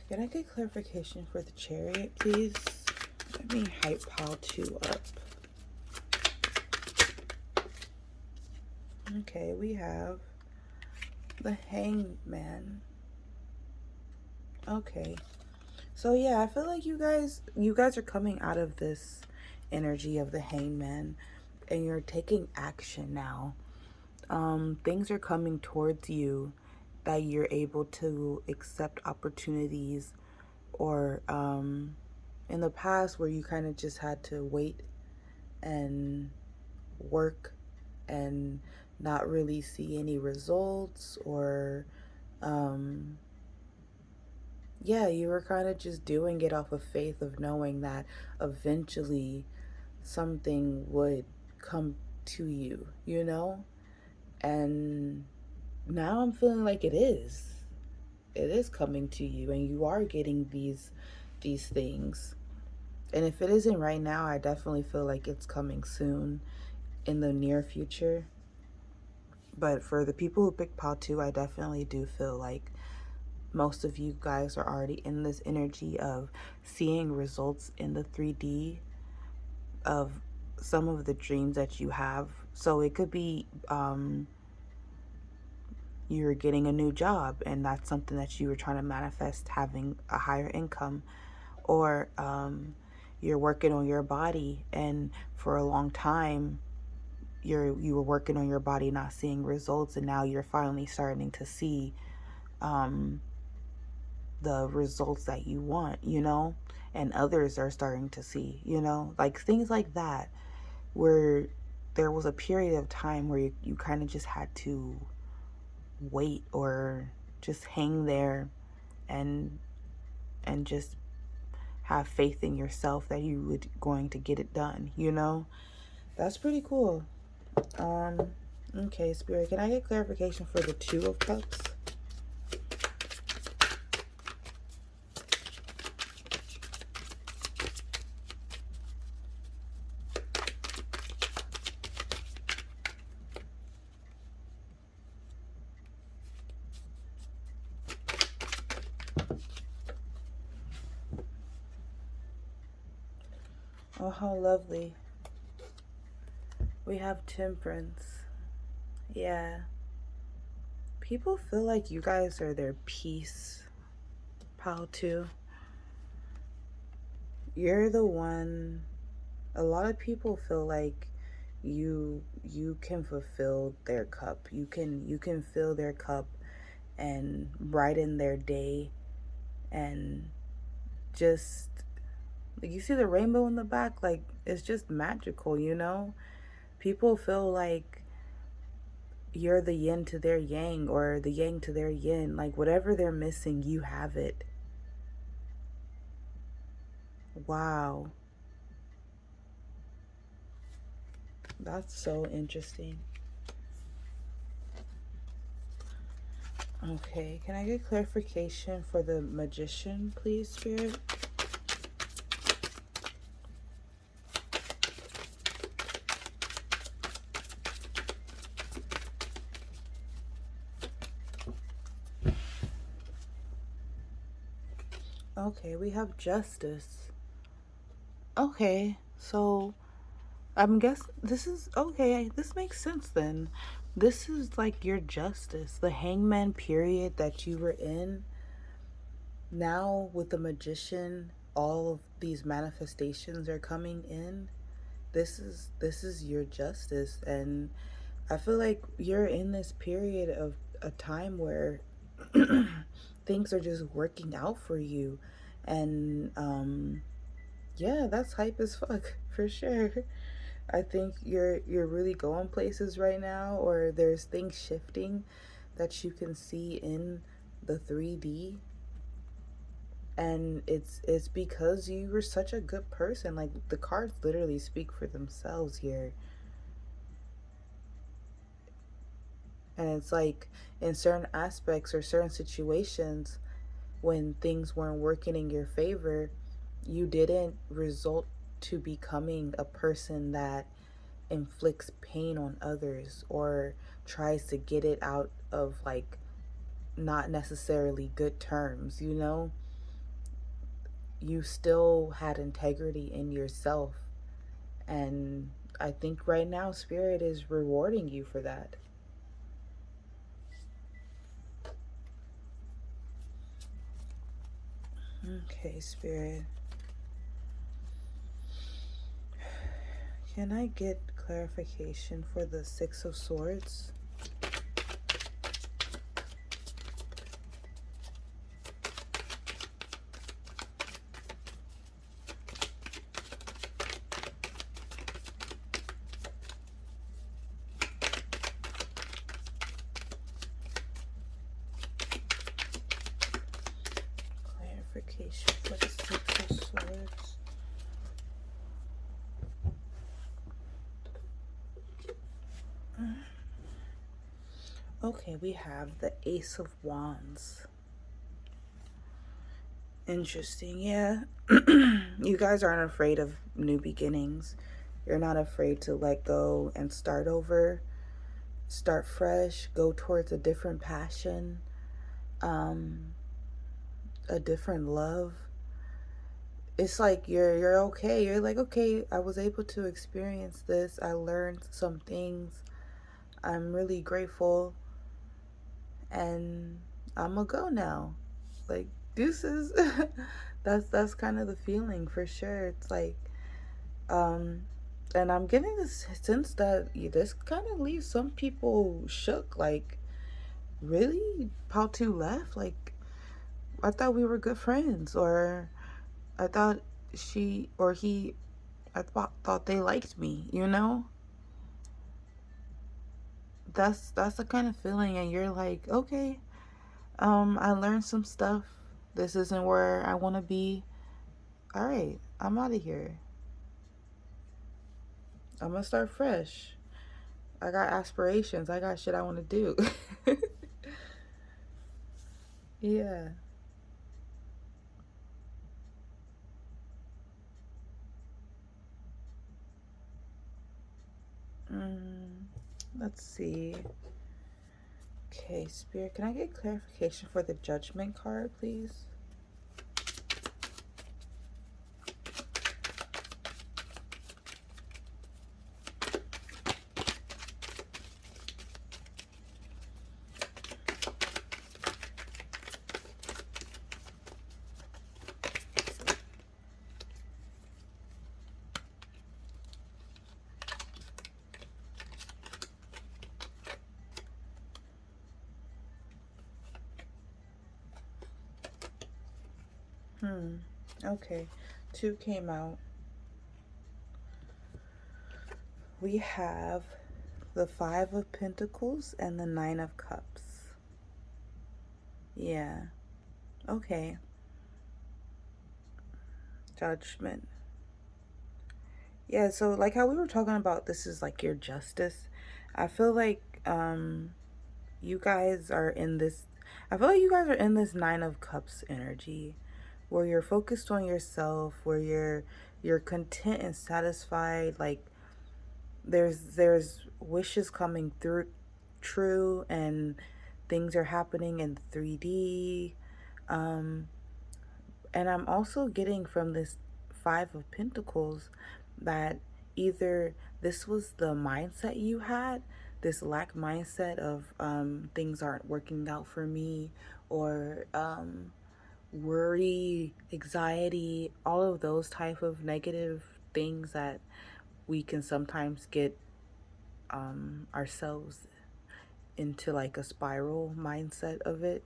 Can I get clarification for the Chariot, please? Let me hype Pile 2 up. Okay, we have the Hangman. Okay. So yeah, I feel like you guys are coming out of this energy of the Hangman and you're taking action now. Things are coming towards you that you're able to accept opportunities or in the past where you kind of just had to wait and work and not really see any results or um, yeah, you were kind of just doing it off of faith of knowing that eventually something would come to you, you know? And now I'm feeling like it is. It is coming to you and you are getting these things. And if it isn't right now, I definitely feel like it's coming soon in the near future. But for the people who picked Pile 2, I definitely do feel like most of you guys are already in this energy of seeing results in the 3D of some of the dreams that you have. So it could be you're getting a new job and that's something that you were trying to manifest, having a higher income, or you're working on your body, and for a long time you were working on your body not seeing results, and now you're finally starting to see the results that you want, and others are starting to see, like things like that, where there was a period of time where you kind of just had to wait or just hang there and just have faith in yourself that you were going to get it done, That's pretty cool. Okay, Spirit, can I get clarification for the Two of Cups? Oh, how lovely. We have Temperance. Yeah. People feel like you guys are their peace pal too. You're the one. A lot of people feel like you can fulfill their cup. You can fill their cup and brighten their day, and just, you see the rainbow in the back, like it's just magical. People feel like you're the yin to their yang, or the yang to their yin. Like whatever they're missing, you have it. Wow. That's so interesting. Okay, can I get clarification for the Magician, please, Spirit? Okay, we have Justice. Okay, so I'm guessing this is okay. This makes sense then. This is like your justice, the hangman period that you were in. Now with the Magician, all of these manifestations are coming in. This is your justice, and I feel like you're in this period of a time where things are just working out for you, and yeah, that's hype as fuck for sure. I think you're really going places right now, or there's things shifting that you can see in the 3D, and it's because you were such a good person. Like the cards literally speak for themselves here. And it's like in certain aspects or certain situations, when things weren't working in your favor, you didn't result to becoming a person that inflicts pain on others or tries to get it out of like not necessarily good terms. You still had integrity in yourself, and I think right now Spirit is rewarding you for that. Okay, Spirit, can I get clarification for the Six of Swords? Clarification for the Six of Swords. Okay, we have the Ace of Wands. Interesting, yeah. You guys aren't afraid of new beginnings. You're not afraid to let go and start over, start fresh, go towards a different passion, a different love. It's like you're okay. You're like, okay, I was able to experience this. I learned some things. I'm really grateful, and I'm gonna go now. Like deuces. That's kind of the feeling for sure. It's like, um, and I'm getting this sense that this kind of leaves some people shook. Like, really, Pao left? Like, I thought we were good friends, or I thought she or he, thought they liked me. You know, that's the kind of feeling, and you're like, okay, I learned some stuff. This isn't where I want to be. All right, I'm out of here. I'm gonna start fresh. I got aspirations. I got shit I want to do. Yeah. Mm, let's see. Okay, Spirit, can I get clarification for the Judgment card, please? Hmm. Okay. Two came out. We have the Five of Pentacles and the Nine of Cups. Yeah. Okay. Judgment. Yeah, so like how we were talking about this is like your justice. I feel like you guys are in this I feel like you guys are in this Nine of Cups energy where you're focused on yourself, where you're content and satisfied, like there's wishes coming through true, and things are happening in 3D. Um and I'm also getting from this Five of Pentacles that either this was the mindset you had, this lack mindset of things aren't working out for me, or worry, anxiety, all of those type of negative things that we can sometimes get ourselves into like a spiral mindset of it.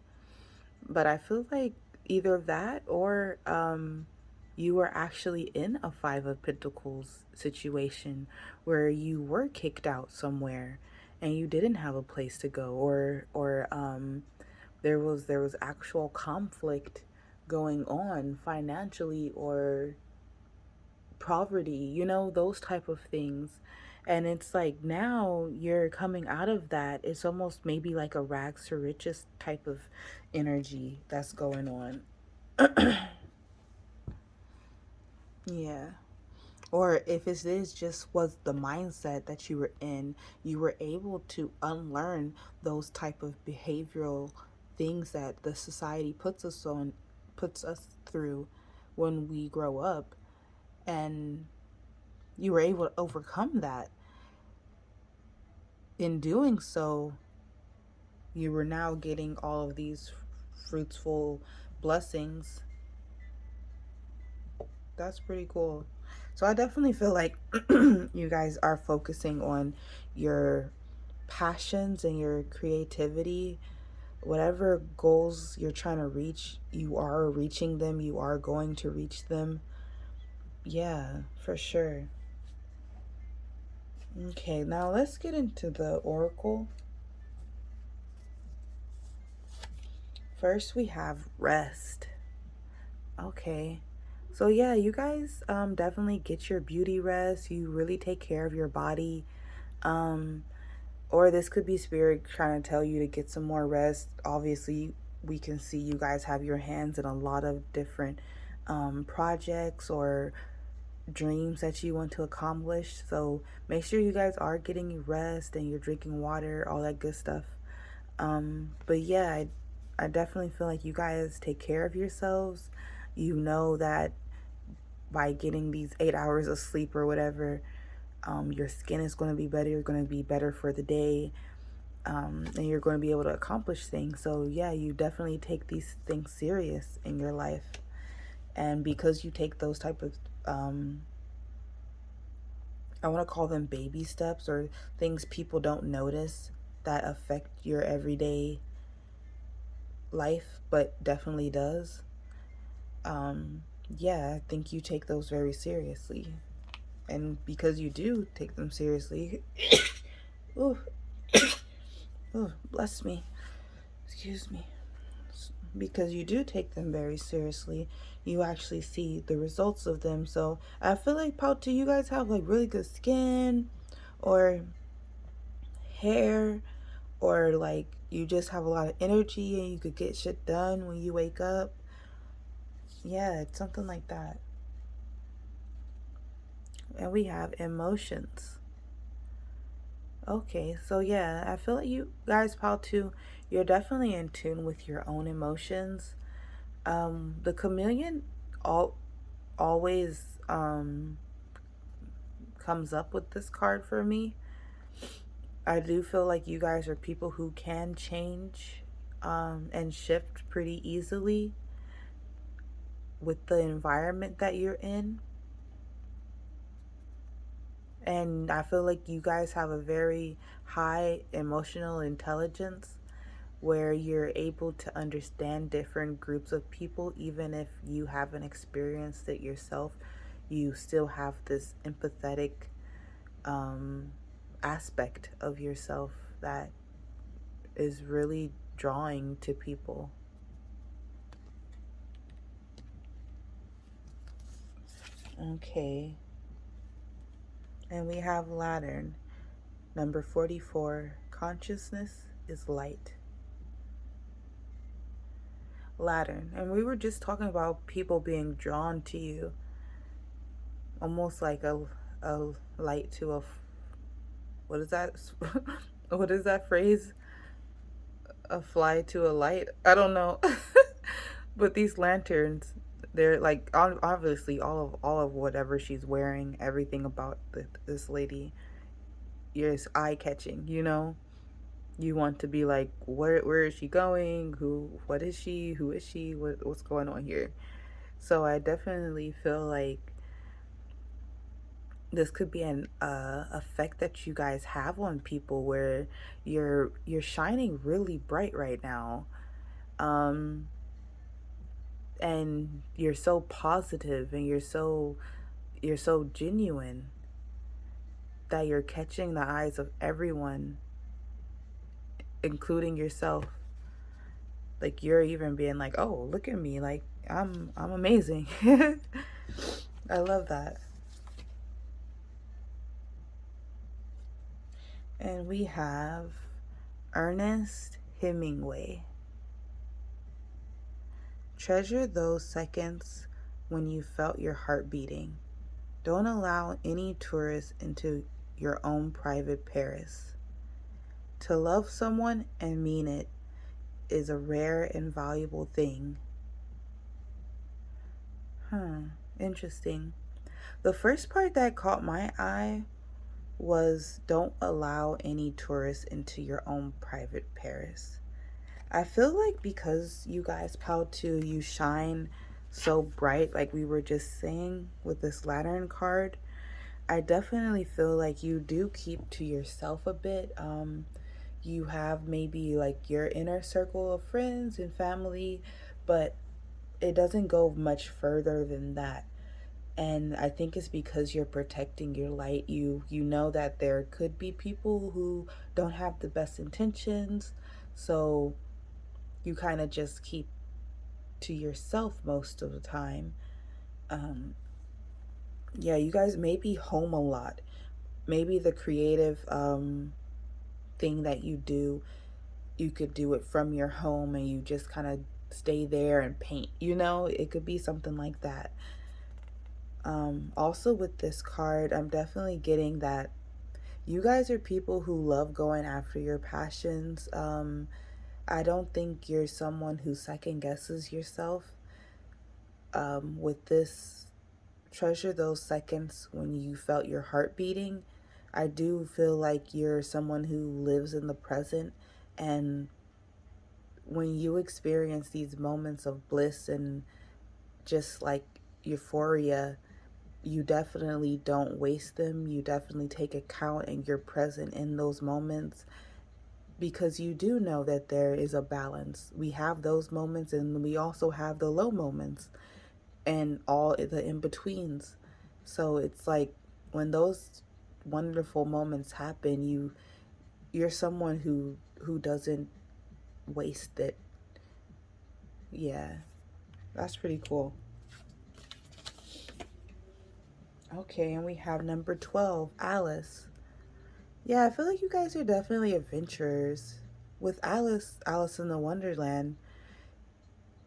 But I feel like either that or you were actually in a Five of Pentacles situation where you were kicked out somewhere and you didn't have a place to go, or there was actual conflict going on financially, or poverty, those type of things. And it's like now you're coming out of that. It's almost maybe like a rags to riches type of energy that's going on. Yeah. Or if it is just was the mindset that you were in, you were able to unlearn those type of behavioral things that the society puts us through when we grow up, and you were able to overcome that. In doing so, you were now getting all of these fruitful blessings. That's pretty cool. So I definitely feel like you guys are focusing on your passions and your creativity. Whatever goals you're trying to reach, you are reaching them. You are going to reach them. Yeah, for sure. Okay, now let's get into the oracle. First, we have rest. Okay. So yeah, you guys definitely get your beauty rest. You really take care of your body. Um or this could be spirit trying to tell you to get some more rest. Obviously, we can see you guys have your hands in a lot of different projects or dreams that you want to accomplish. So make sure you guys are getting rest and you're drinking water, all that good stuff. But yeah, I definitely feel like you guys take care of yourselves. You know that by getting these 8 hours of sleep or whatever, your skin is going to be better. You're going to be better for the day. and you're going to be able to accomplish things. So yeah, you definitely take these things serious in your life. And because you take those type of I want to call them baby steps, or things people don't notice that affect your everyday life, but definitely does. Yeah, I think you take those very seriously. And because you do take them seriously, ooh, ooh, bless me, excuse me. Because you do take them very seriously, you actually see the results of them. So I feel like, Pauta, you guys have like really good skin, or hair, or like you just have a lot of energy and you could get shit done when you wake up. Yeah, it's something like that. And we have emotions. Okay, so yeah, I feel like you guys, Pal, too, you're definitely in tune with your own emotions. The chameleon all always comes up with this card for me. I do feel like you guys are people who can change and shift pretty easily with the environment that you're in. And I feel like you guys have a very high emotional intelligence, where you're able to understand different groups of people. Even if you haven't experienced it yourself, you still have this empathetic um, aspect of yourself that is really drawing to people. Okay. And we have Lantern, number 44. Consciousness is light. Lantern. And we were just talking about people being drawn to you, almost like a light to a, what is that? What is that phrase? A fly to a light? I don't know. But these lanterns, they're like, obviously all of whatever she's wearing, everything about this lady, is eye catching. You want to be like, where is she going? What is she? Who is she? What's going on here? So I definitely feel like this could be an effect that you guys have on people, where you're shining really bright right now, um, and you're so positive, and you're so genuine, that you're catching the eyes of everyone, including yourself. Like, you're even being like, oh, look at me, like I'm amazing. I love that. And we have Ernest Hemingway. Treasure those seconds when you felt your heart beating. Don't allow any tourist into your own private Paris. To love someone and mean it is a rare and valuable thing. Interesting. The first part that caught my eye was, don't allow any tourists into your own private Paris. I feel like because you guys, Pal, too, you shine so bright, like we were just saying with this Lantern card. I definitely feel like you do keep to yourself a bit. You have maybe like your inner circle of friends and family, but it doesn't go much further than that. And I think it's because you're protecting your light. You know that there could be people who don't have the best intentions, so you kind of just keep to yourself most of the time. Um, yeah, you guys may be home a lot. Maybe the creative thing that you do, you could do it from your home and you just kind of stay there and paint. It could be something like that. Also, with this card, I'm definitely getting that you guys are people who love going after your passions. I don't think you're someone who second guesses yourself. With this, treasure those seconds when you felt your heart beating. I do feel like you're someone who lives in the present, and when you experience these moments of bliss and just like euphoria, you definitely don't waste them. You definitely take account and you're present in those moments because you do know that there is a balance. We have those moments and we also have the low moments and all the in betweens. So it's like when those wonderful moments happen, you're someone who doesn't waste it. Yeah, that's pretty cool. Okay, and we have number 12, Alice. Yeah, I feel like you guys are definitely adventurers. With Alice in the Wonderland,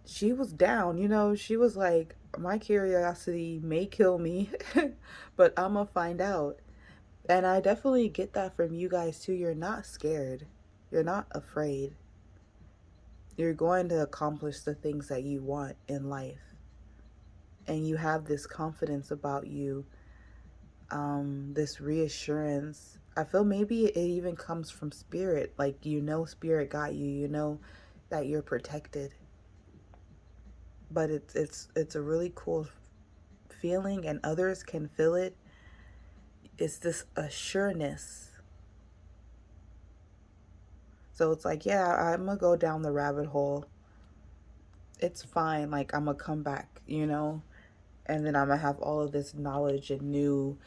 she was down, she was like, my curiosity may kill me, but I'm gonna find out. And I definitely get that from you guys too. You're not scared, you're not afraid. You're going to accomplish the things that you want in life. And you have this confidence about you, this reassurance. I feel maybe it even comes from spirit. Like, spirit got you, that you're protected. But it's a really cool feeling, and others can feel it. It's this assuredness. So it's like, yeah, I'm gonna go down the rabbit hole. It's fine. Like, I'm gonna come back, and then I'm gonna have all of this knowledge and new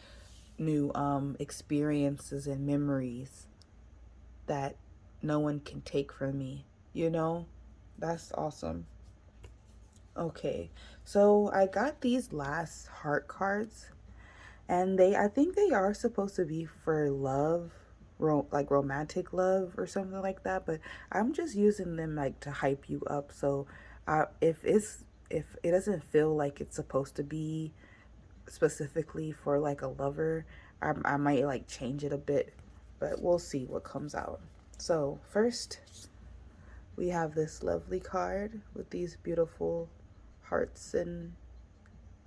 experiences and memories that no one can take from me, you know? That's awesome. Okay, so I got these last heart cards, and I think they are supposed to be for love, like romantic love or something like that, but I'm just using them like to hype you up. So if it doesn't feel like it's supposed to be specifically for like a lover, I might like change it a bit, but we'll see what comes out. So first, we have this lovely card with these beautiful hearts and,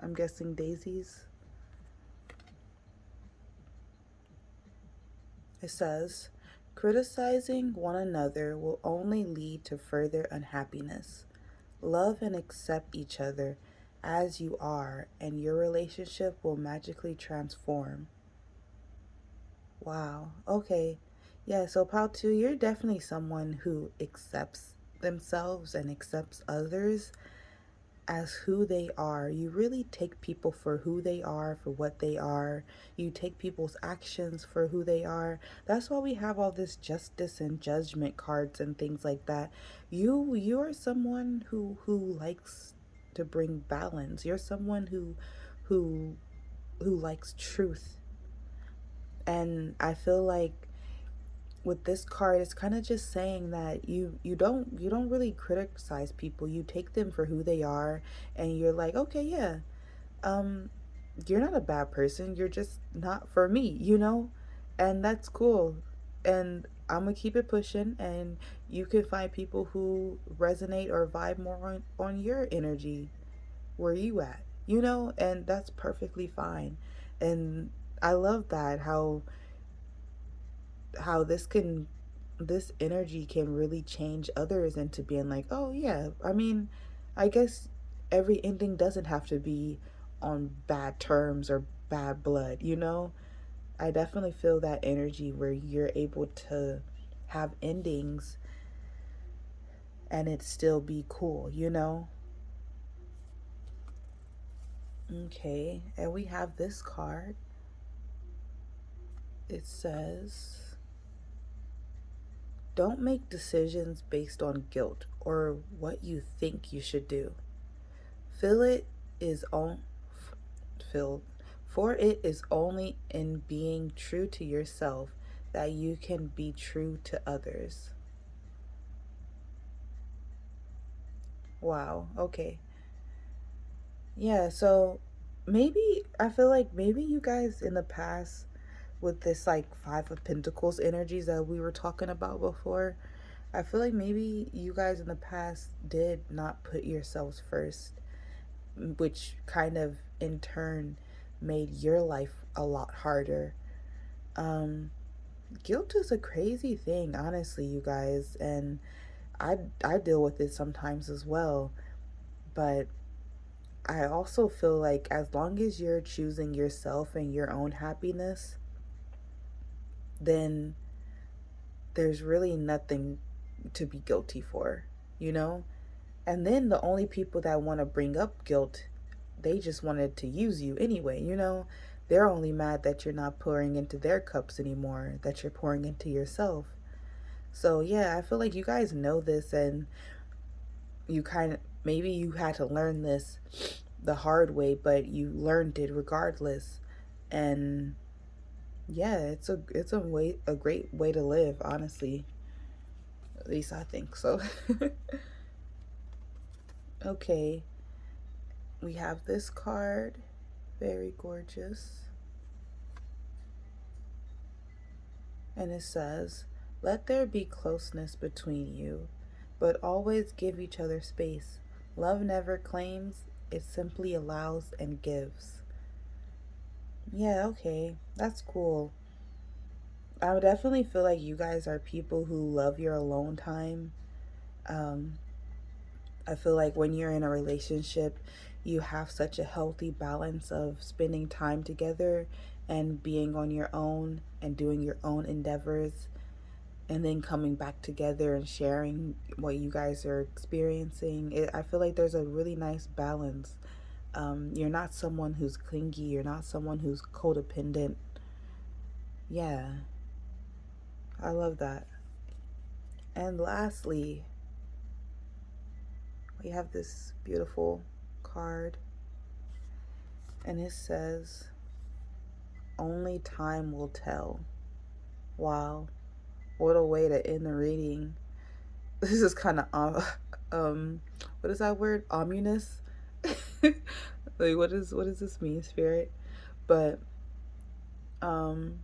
I'm guessing, daisies. It says, criticizing one another will only lead to further unhappiness. Love and accept each other as you are, and your relationship will magically transform. Wow. Okay. Yeah, so Pal 2, you're definitely someone who accepts themselves and accepts others as who they are. You really take people for who they are, for what they are. You take people's actions for who they are. That's why we have all this justice and judgment cards and things like that. You're someone who likes to bring balance. You're someone who who likes truth. And I feel like with this card, it's kind of just saying that you don't really criticize people. You take them for who they are, and you're like, okay, yeah, um you're not a bad person, you're just not for me. And that's cool. And I'm gonna keep it pushing, and you can find people who resonate or vibe more on your energy where you at. And that's perfectly fine. And I love that, how this energy can really change others into being like, oh yeah, I mean, I guess every ending doesn't have to be on bad terms or bad blood. I definitely feel that energy where you're able to have endings and it still be cool. Okay, and we have this card. It says, don't make decisions based on guilt or what you think you should do. Feel it is on filled, for it is only in being true to yourself that you can be true to others. Wow. Okay. Yeah, so maybe I feel like maybe you guys in the past, with this like 5 of Pentacles energies that we were talking about before, I feel like maybe you guys in the past did not put yourselves first, which kind of in turn made your life a lot harder. Um, Guilt is a crazy thing, honestly, you guys, and I deal with it sometimes as well. But I also feel like as long as you're choosing yourself and your own happiness, then there's really nothing to be guilty for, you know? And then the only people that want to bring up guilt, they just wanted to use you anyway, you know? They're only mad that you're not pouring into their cups anymore, that you're pouring into yourself. So, yeah, I feel like you guys know this, and you kind of, maybe you had to learn this the hard way, but you learned it regardless. And yeah, it's a great way to live, honestly. At least I think so. Okay, we have this card. Very gorgeous. And it says, "Let there be closeness between you, but always give each other space. Love never claims, it simply allows and gives." Yeah, okay. That's cool. I would definitely feel like you guys are people who love your alone time. Um, I feel like when you're in a relationship, you have such a healthy balance of spending time together and being on your own and doing your own endeavors, and then coming back together and sharing what you guys are experiencing. I feel like there's a really nice balance. You're not someone who's clingy, you're not someone who's codependent. Yeah, I love that. And lastly, we have this beautiful card, and it says, "Only time will tell." Wow, what a way to end the reading. This is kind of what is that word? Ominous. Like, what does this mean, spirit? But um,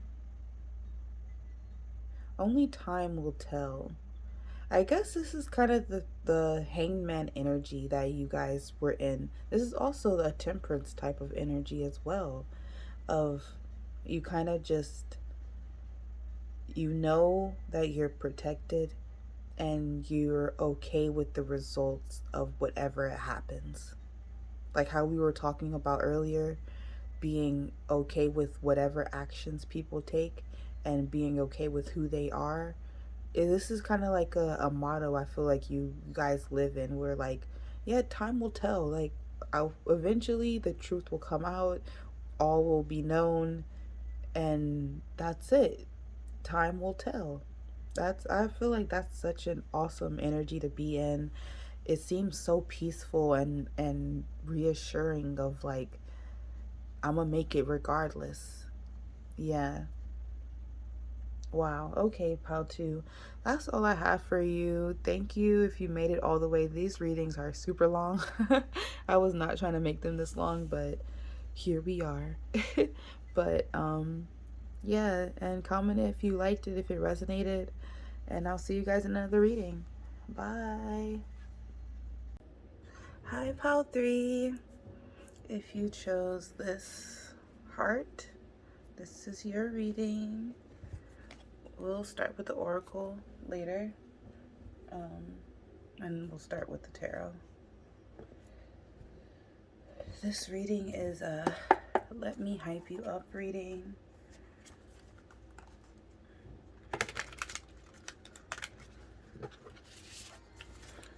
only time will tell. I guess this is kind of the hangman energy that you guys were in. This is also a temperance type of energy as well. Of you kind of just, you know that you're protected and you're okay with the results of whatever happens. Like how we were talking about earlier, being okay with whatever actions people take and being okay with who they are. This is kind of like a motto I feel like you guys live in, where like, yeah, time will tell. Like, eventually the truth will come out, all will be known, and that's it. Time will tell. I feel like that's such an awesome energy to be in. It seems so peaceful and reassuring of like, I'm gonna make it regardless. Yeah. Wow. Okay, Pal 2. That's all I have for you. Thank you if you made it all the way. These readings are super long. I was not trying to make them this long, but here we are. But yeah, and comment if you liked it, if it resonated, and I'll see you guys in another reading. Bye. Hi, Pal 3. If you chose this heart, this is your reading. We'll start with the oracle later, and we'll start with the tarot. This reading is a let me hype you up reading.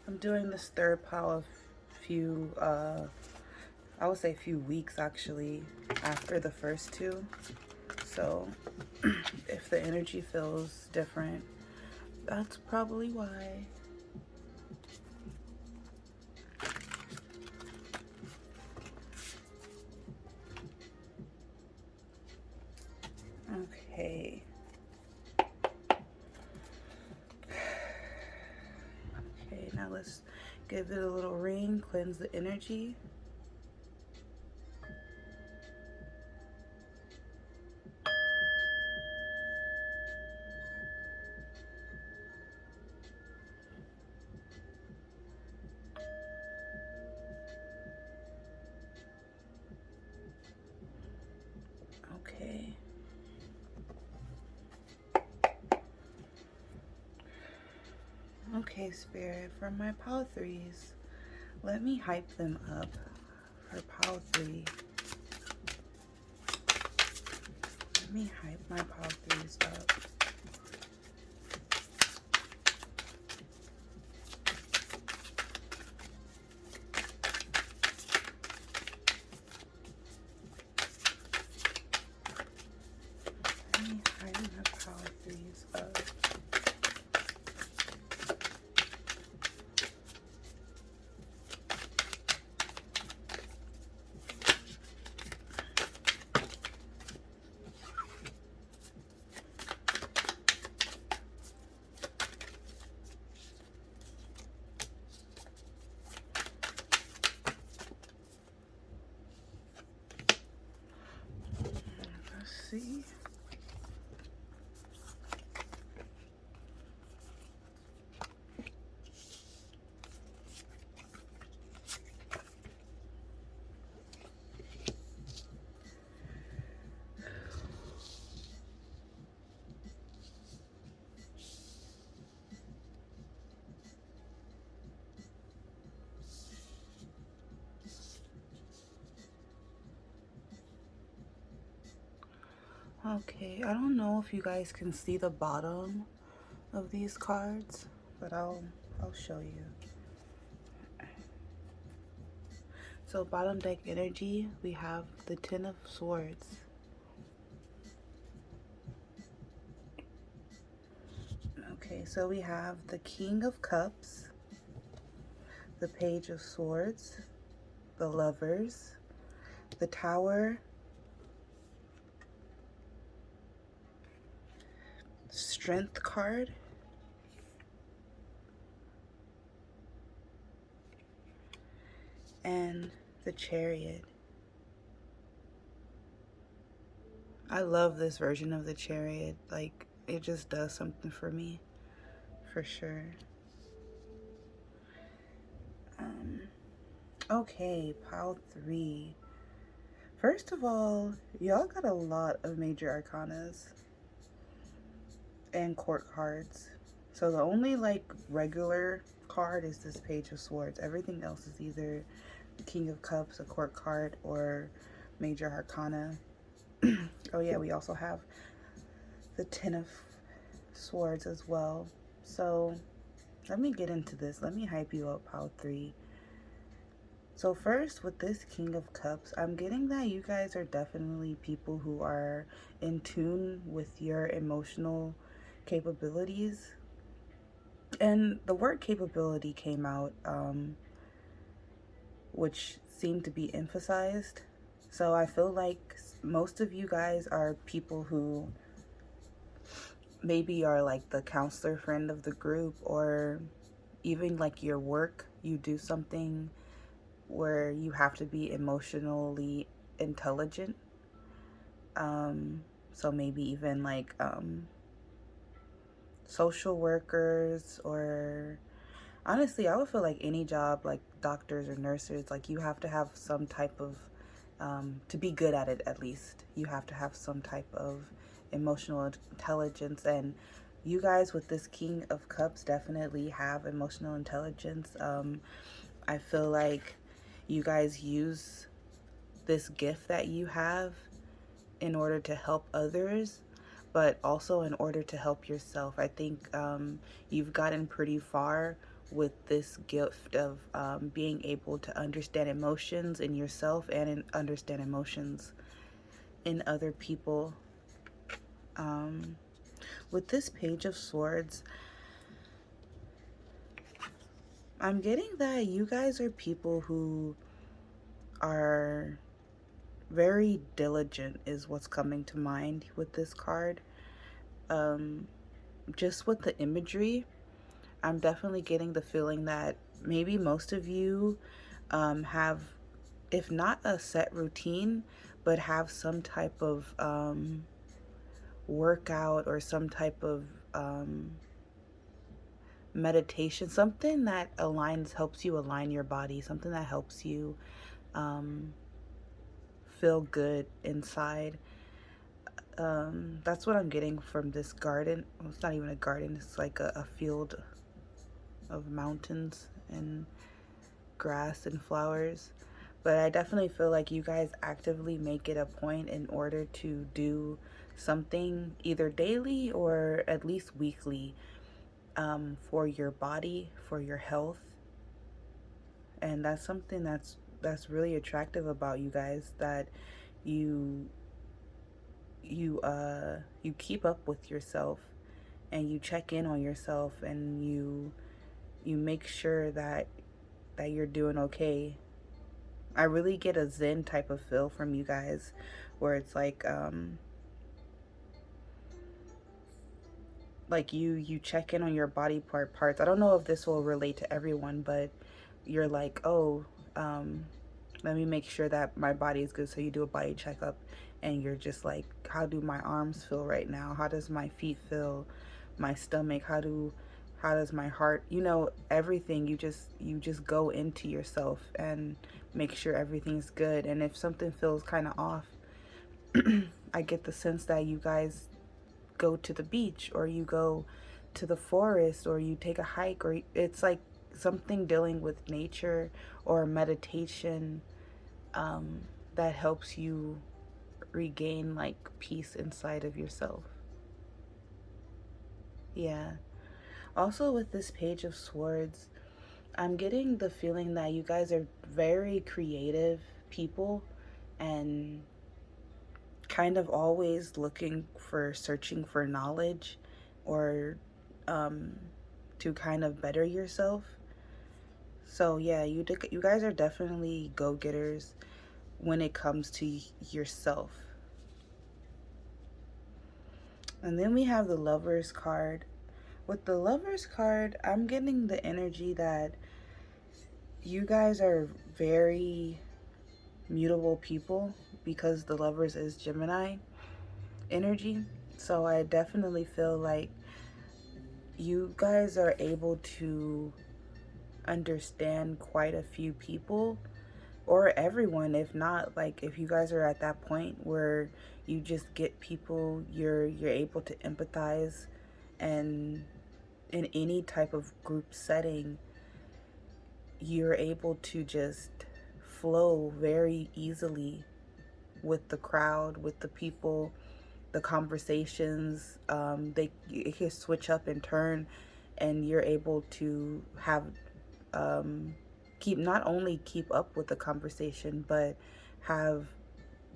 I'm doing this third pile of few, I would say few weeks actually, after the first two. So if the energy feels different, that's probably why. Okay. Okay, now let's give it a little ring, cleanse the energy. Okay. Okay, Spirit, for my pile threes, let me hype them up. For pile three, let me hype my pile threes up. Let me hype my pile threes up. Let's see. Okay, I don't know if you guys can see the bottom of these cards, but I'll show you. So bottom deck energy, we have the Ten of Swords. Okay, so we have the King of Cups, the Page of Swords, the Lovers, the Tower, Strength card, and the Chariot. I love this version of the Chariot. Like, it just does something for me, for sure. Okay, pile three. First of all, y'all got a lot of major arcanas and court cards. So the only like regular card is this Page of Swords. Everything else is either the King of Cups, a court card, or major arcana. Oh yeah, we also have the Ten of Swords as well. So let me get into this. Let me hype you up, pile three. So first, with this King of Cups, I'm getting that you guys are definitely people who are in tune with your emotional capabilities. And the word capability came out, which seemed to be emphasized. So I feel like most of you guys are people who maybe are like the counselor friend of the group, or even like your work, you do something where you have to be emotionally intelligent. So maybe even like social workers, or honestly, I would feel like any job, like doctors or nurses, like you have to have some type of, to be good at it at least, you have to have some type of emotional intelligence. And you guys with this King of Cups definitely have emotional intelligence. I feel like you guys use this gift that you have in order to help others, but also in order to help yourself. I think you've gotten pretty far with this gift of being able to understand emotions in yourself and understand emotions in other people. With this Page of Swords, I'm getting that you guys are people who are very diligent, is what's coming to mind with this card. Just with the imagery, I'm definitely getting the feeling that maybe most of you have, if not a set routine, but have some type of workout or some type of meditation, something that helps you align your body, something that helps you feel good inside. That's what I'm getting from this garden. Well, it's not even a garden, it's like a field. of mountains and grass and flowers. But I definitely feel like you guys actively make it a point in order to do something either daily or at least weekly, for your body, for your health. And that's something that's really attractive about you guys, that you you keep up with yourself, and you check in on yourself, and you make sure that you're doing okay. I really get a zen type of feel from you guys, where it's like you check in on your body parts. I don't know if this will relate to everyone, but you're like, oh, um let me make sure that my body is good. So you do a body checkup, and you're just like, how do my arms feel right now? How does my feet feel? My stomach? How does my heart? Everything. You just go into yourself and make sure everything's good. And if something feels kind of off, I get the sense that you guys go to the beach, or you go to the forest, or you take a hike, or it's like something dealing with nature or meditation, um, that helps you regain like peace inside of yourself. Yeah. Also, with this Page of Swords, I'm getting the feeling that you guys are very creative people, and kind of always searching for knowledge, or um, to kind of better yourself. So yeah, you guys are definitely go-getters when it comes to yourself. And then we have the Lovers card. With the Lovers card, I'm getting the energy that you guys are very mutable people, because the Lovers is Gemini energy. So I definitely feel like you guys are able to understand quite a few people, or everyone. If not, like, if you guys are at that point where you just get people, you're able to empathize, and in any type of group setting, you're able to just flow very easily with the crowd, with the people, the conversations. It can switch up and turn, and you're able to have keep not only keep up with the conversation, but have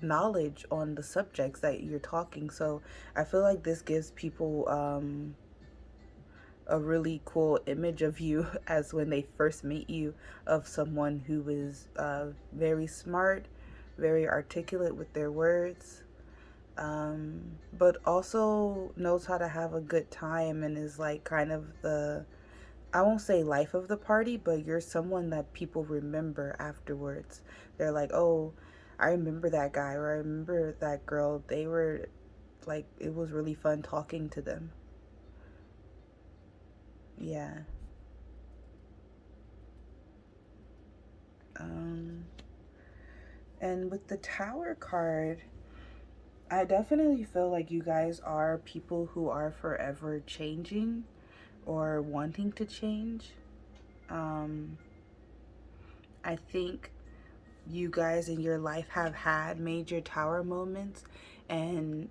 knowledge on the subjects that you're talking. So I feel like this gives people a really cool image of you as when they first meet you, of someone who is very smart, very articulate with their words, but also knows how to have a good time, and is like kind of the, I won't say life of the party, but you're someone that people remember afterwards. They're like, oh, I remember that guy, or I remember that girl. They were like, it was really fun talking to them. Yeah. Um, and with the Tower card, I definitely feel like you guys are people who are forever changing, or wanting to change. Um, I think you guys in your life have had major Tower moments, and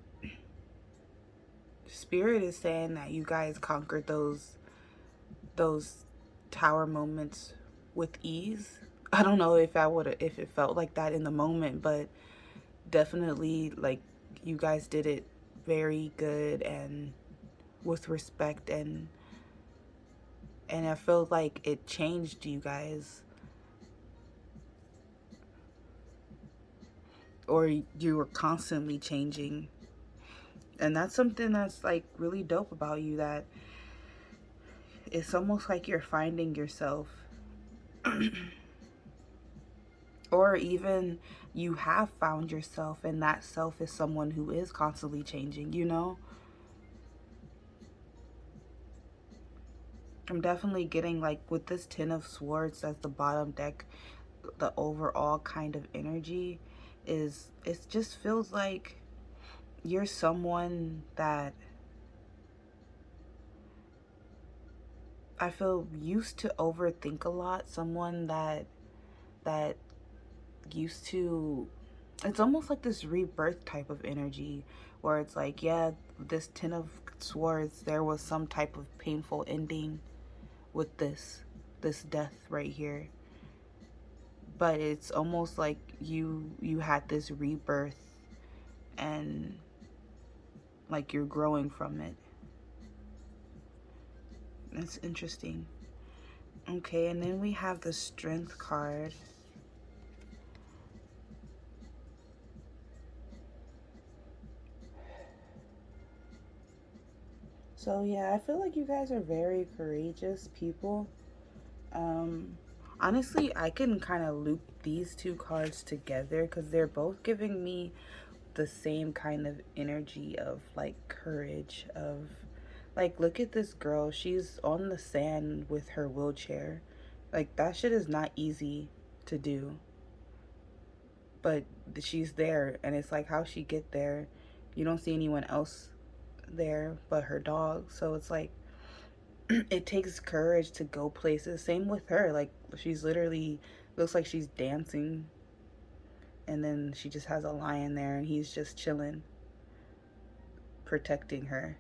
Spirit is saying that you guys conquered those Tower moments with ease. I don't know if it felt like that in the moment, but definitely, like, you guys did it very good and with respect, and I feel like it changed you guys, or you were constantly changing. And that's something that's like really dope about you, that it's almost like you're finding yourself. Or even you have found yourself, and that self is someone who is constantly changing. I'm definitely getting, like, with this Ten of Swords as the bottom deck, the overall kind of energy is, it just feels like you're someone that I feel used to overthink a lot. Someone that used to, it's almost like this rebirth type of energy where it's like, yeah, this Ten of Swords, there was some type of painful ending with this death right here, but it's almost like you had this rebirth, and like you're growing from it. That's interesting. Okay, and then we have the Strength card. So yeah, I feel like you guys are very courageous people. Um, Honestly, I can kind of loop these two cards together because they're both giving me the same kind of energy of like courage, of like, look at this girl, she's on the sand with her wheelchair. Like, that shit is not easy to do, but she's there, and it's like, how she get there? You don't see anyone else there but her dog, so it's like it takes courage to go places. Same with her, like, she's literally looks like she's dancing, and then she just has a lion there and he's just chilling, protecting her.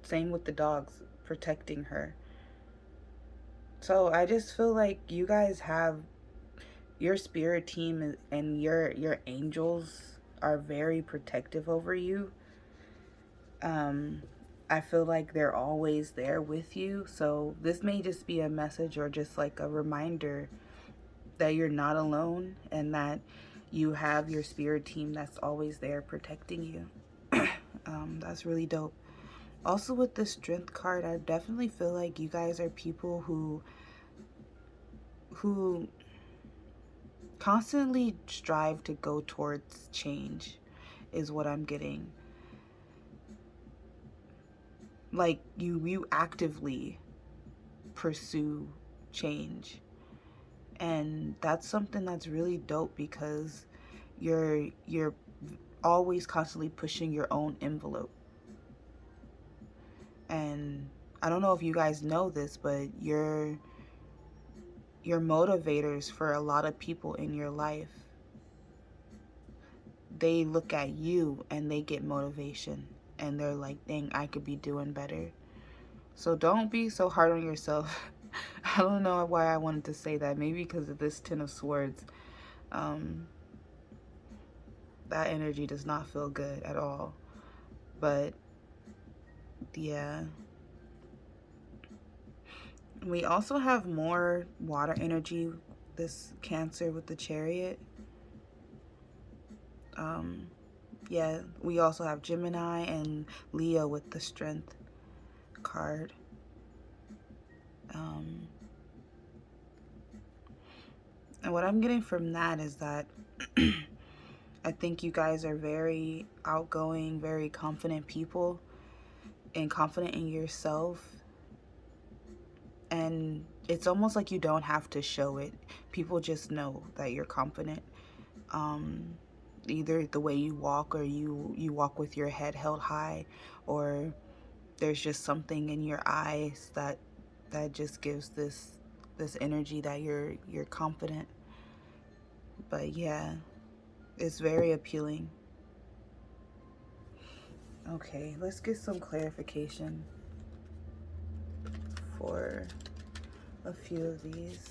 Same with the dogs, protecting her. So I just feel like you guys have your spirit team, and your angels are very protective over you. um I feel like they're always there with you. So this may just be a message or just like a reminder that you're not alone, and that you have your spirit team that's always there protecting you. That's really dope. Also, with the Strength card, I definitely feel like you guys are people who constantly strive to go towards change, is what I'm getting. Like, you actively pursue change, and that's something that's really dope because you're always constantly pushing your own envelope. And I don't know if you guys know this, but you're motivators for a lot of people in your life. They look at you and they get motivation, and they're like, dang, I could be doing better. So don't be so hard on yourself. I don't know why I wanted to say that. Maybe because of this Ten of Swords. Um, that energy does not feel good at all. But yeah. We also have more water energy, this Cancer with the Chariot. Um, yeah, we also have Gemini and Leo with the Strength card. Um, and what I'm getting from that is that I think you guys are very outgoing, very confident people, and confident in yourself. And it's almost like you don't have to show it. People just know that you're confident. Um, Either the way you walk, or you walk with your head held high, or there's just something in your eyes that just gives this energy that you're confident. But yeah, it's very appealing. Okay, let's get some clarification for a few of these.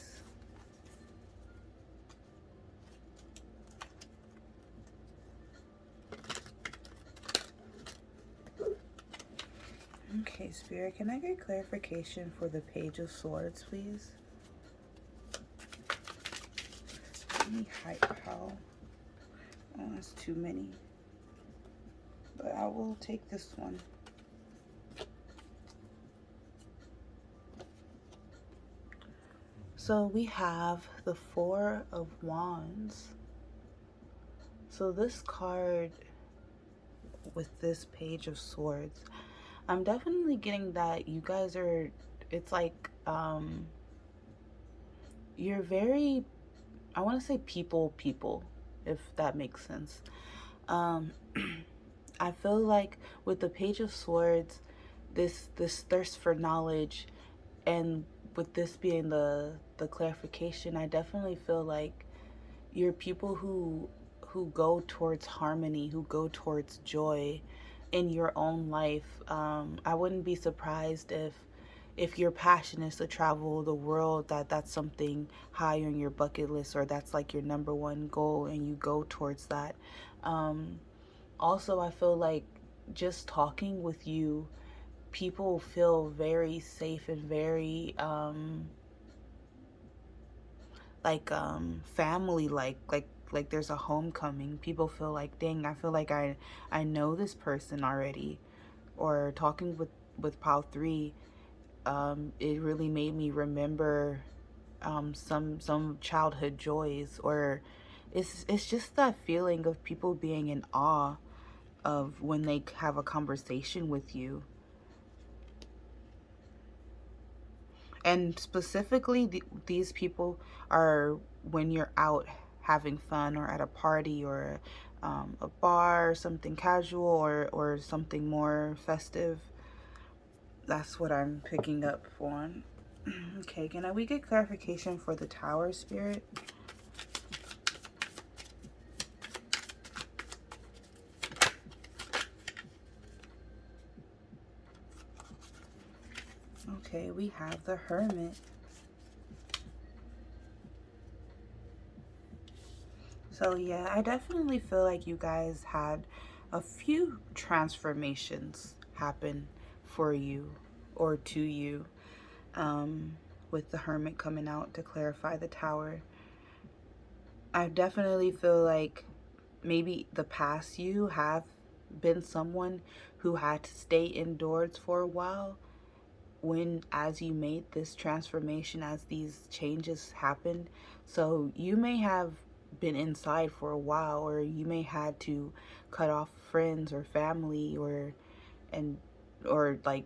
Okay, Spirit, can I get clarification for the Page of Swords, please? Let me hide how. Oh, that's too many. But I will take this one. So we have the Four of Wands. So this card with this Page of Swords, I'm definitely getting that you guys are, it's like, you're very, I want to say people, if that makes sense. Um, I feel like with the Page of Swords, this thirst for knowledge, and with this being the clarification, I definitely feel like you're people who go towards harmony, who go towards joy in your own life. I wouldn't be surprised if your passion is to travel the world, that's something high on your bucket list, or that's like your number one goal and you go towards that. um, Also, I feel like just talking with you, people feel very safe and very family, like there's a homecoming. People feel like, dang, I feel like I know this person already. Or talking with Pal 3, it really made me remember some childhood joys. Or it's just that feeling of people being in awe of when they have a conversation with you. And specifically, these people are when you're out having fun, or at a party, or a bar, or something casual, or something more festive. That's what I'm picking up on. Okay, can we get clarification for the Tower Spirit? Okay, we have the Hermit. So yeah, I definitely feel like you guys had a few transformations happen for you or to you, um, with the Hermit coming out to clarify the Tower. I definitely feel like maybe the past you have been someone who had to stay indoors for a while, when as you made this transformation, as these changes happened. So you may have been inside for a while, or you may had to cut off friends or family, and or like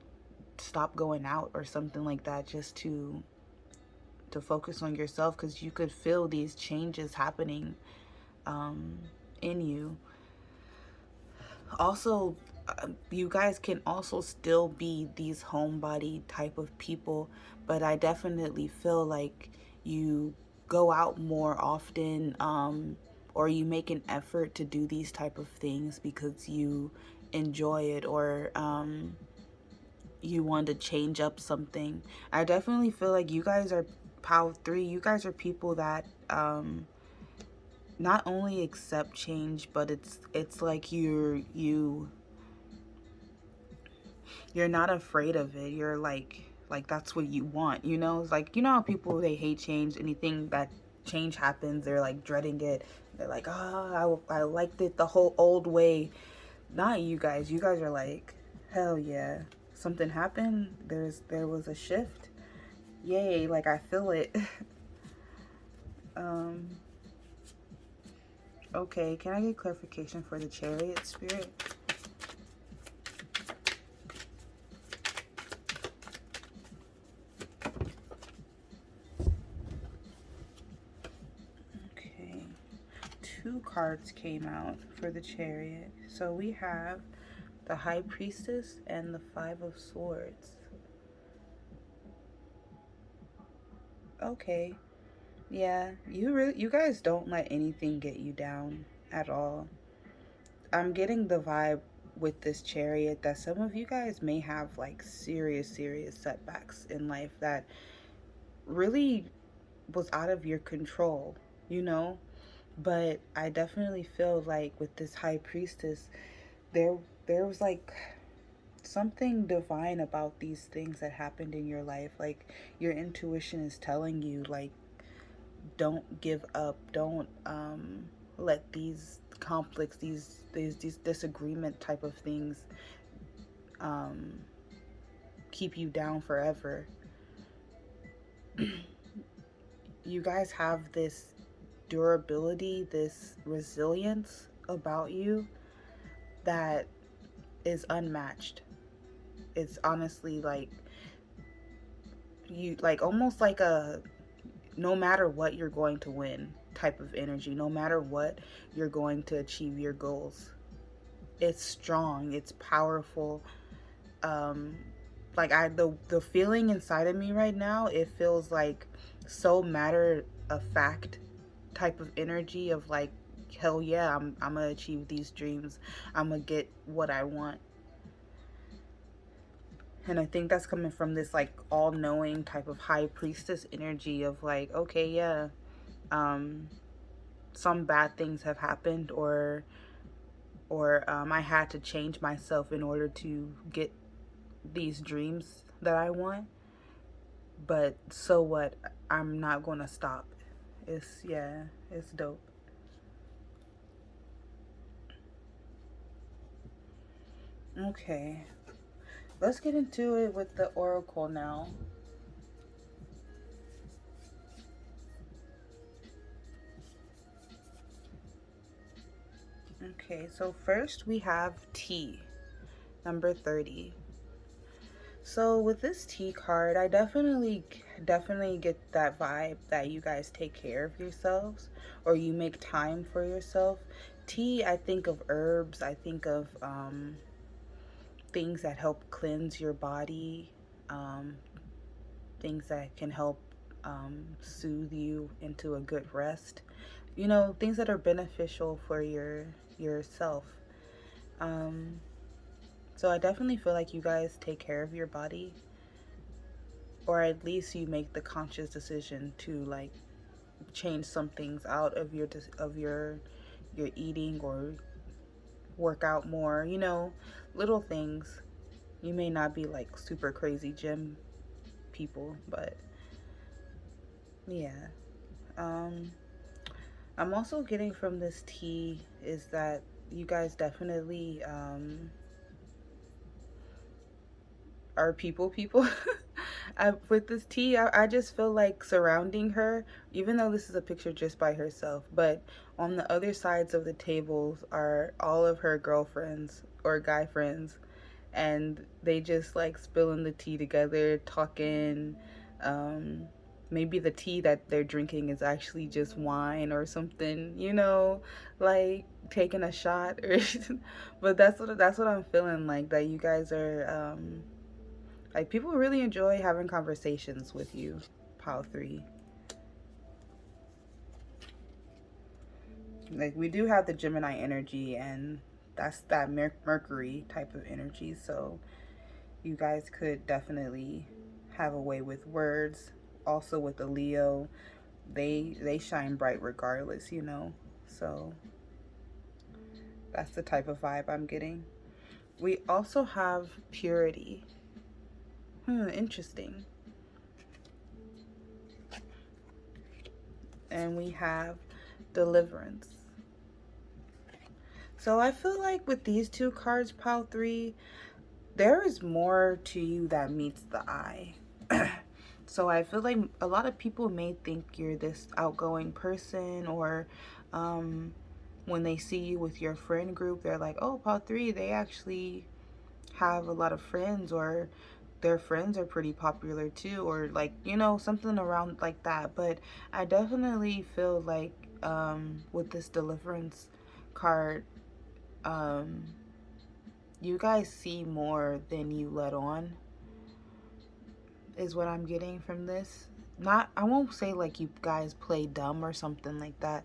stop going out or something like that, just to focus on yourself, because you could feel these changes happening um, in you. Also, you guys can also still be these homebody type of people, but I definitely feel like you go out more often, or you make an effort to do these type of things because you enjoy it, or you want to change up something. I definitely feel like you guys are Power 3. You guys are people that not only accept change, but it's like you're not afraid of it. You're like that's what you want, you know? It's like, you know how people, they hate change. Anything that change happens, they're like dreading it. They're like, I liked it the whole old way. Not you guys. You guys are like, hell yeah. Something happened. There was a shift. Yay, like I feel it. um okay, can I get clarification for the Chariot Spirit? Okay. Two cards came out for the Chariot. So we have the High Priestess and the Five of Swords. Okay. Yeah, you guys don't let anything get you down at all. I'm getting the vibe with this Chariot that some of you guys may have like serious setbacks in life that really was out of your control, you know? But I definitely feel like with this High Priestess, there there was like something divine about these things that happened in your life. Like your intuition is telling you, like, don't give up. Don't let these conflicts, these disagreement type of things um keep you down forever. You guys have this durability, this resilience about you that is unmatched. It's honestly like you, like almost like a no matter what, you're going to win type of energy. No matter what, you're going to achieve your goals. It's strong, it's powerful. Um, like the feeling inside of me right now, it feels like so matter of fact type of energy of like, hell yeah, I'm gonna achieve these dreams, I'm gonna get what I want. And I think that's coming from this like all-knowing type of high priestess energy of like, okay, yeah, um some bad things have happened, or I had to change myself in order to get these dreams that I want. But so what? I'm not gonna stop. It's, yeah, it's dope. Okay, let's get into it with the oracle now. Okay, so first we have T, number 30. So with this T card, I definitely get that vibe that you guys take care of yourselves, or you make time for yourself. Tea, I think of herbs, I think of things that help cleanse your body, um, things that can help soothe you into a good rest. You know, things that are beneficial for yourself. Um, so I definitely feel like you guys take care of your body, or at least you make the conscious decision to like change some things out of your eating, or work out more. You know, little things. You may not be like super crazy gym people, but yeah. Um, I'm also getting from this tea is that you guys definitely are people. With this tea, I just feel like surrounding her, even though this is a picture just by herself, but on the other sides of the tables are all of her girlfriends or guy friends, and they just like spilling the tea together, talking. Um, Maybe the tea that they're drinking is actually just wine or something, you know, like taking a shot or. But that's what I'm feeling like, that you guys are like, people really enjoy having conversations with you, pile 3. Like, we do have the Gemini energy, and that's that Mercury type of energy, so you guys could definitely have a way with words. Also with the Leo, they shine bright regardless, you know. So that's the type of vibe I'm getting. We also have purity. Interesting. And we have deliverance. So I feel like with these two cards, pile 3, there is more to you that meets the eye. So I feel like a lot of people may think you're this outgoing person, or when they see you with your friend group, they're like, oh, pile 3, they actually have a lot of friends, or their friends are pretty popular too, or like, you know, something around like that. But I definitely feel like with this deliverance card, um, you guys see more than you let on, is what I'm getting from this. Not, I won't say like you guys play dumb or something like that.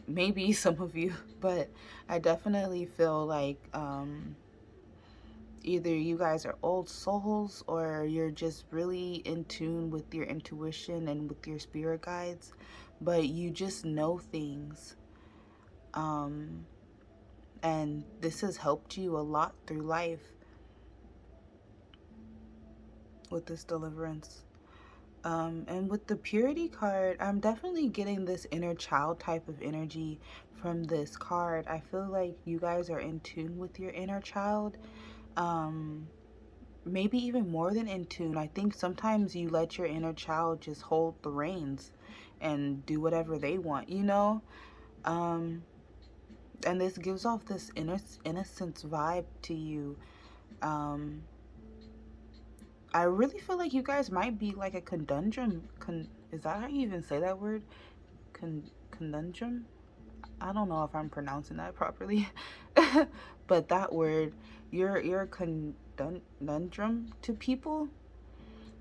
Maybe some of you, but I definitely feel like either you guys are old souls, or you're just really in tune with your intuition and with your spirit guides, but you just know things. Um, and this has helped you a lot through life with this deliverance. And with the purity card, I'm definitely getting this inner child type of energy from this card. I feel like you guys are in tune with your inner child. Um, Maybe even more than in tune. I think sometimes you let your inner child just hold the reins and do whatever they want, you know? Um, and this gives off this innocence vibe to you. Um, I really feel like you guys might be like a conundrum. Is that how you even say that word? Conundrum? I don't know if I'm pronouncing that properly. But that word, you're conundrum to people,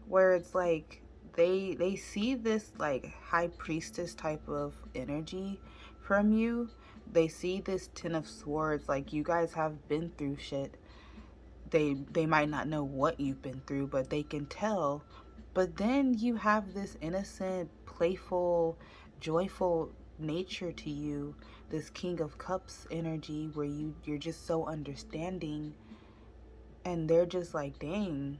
where it's like they see this like high priestess type of energy from you. They see this Ten of Swords, like you guys have been through shit. They might not know what you've been through, but they can tell. But then you have this innocent, playful, joyful nature to you, this King of Cups energy where you're just so understanding, and they're just like, dang,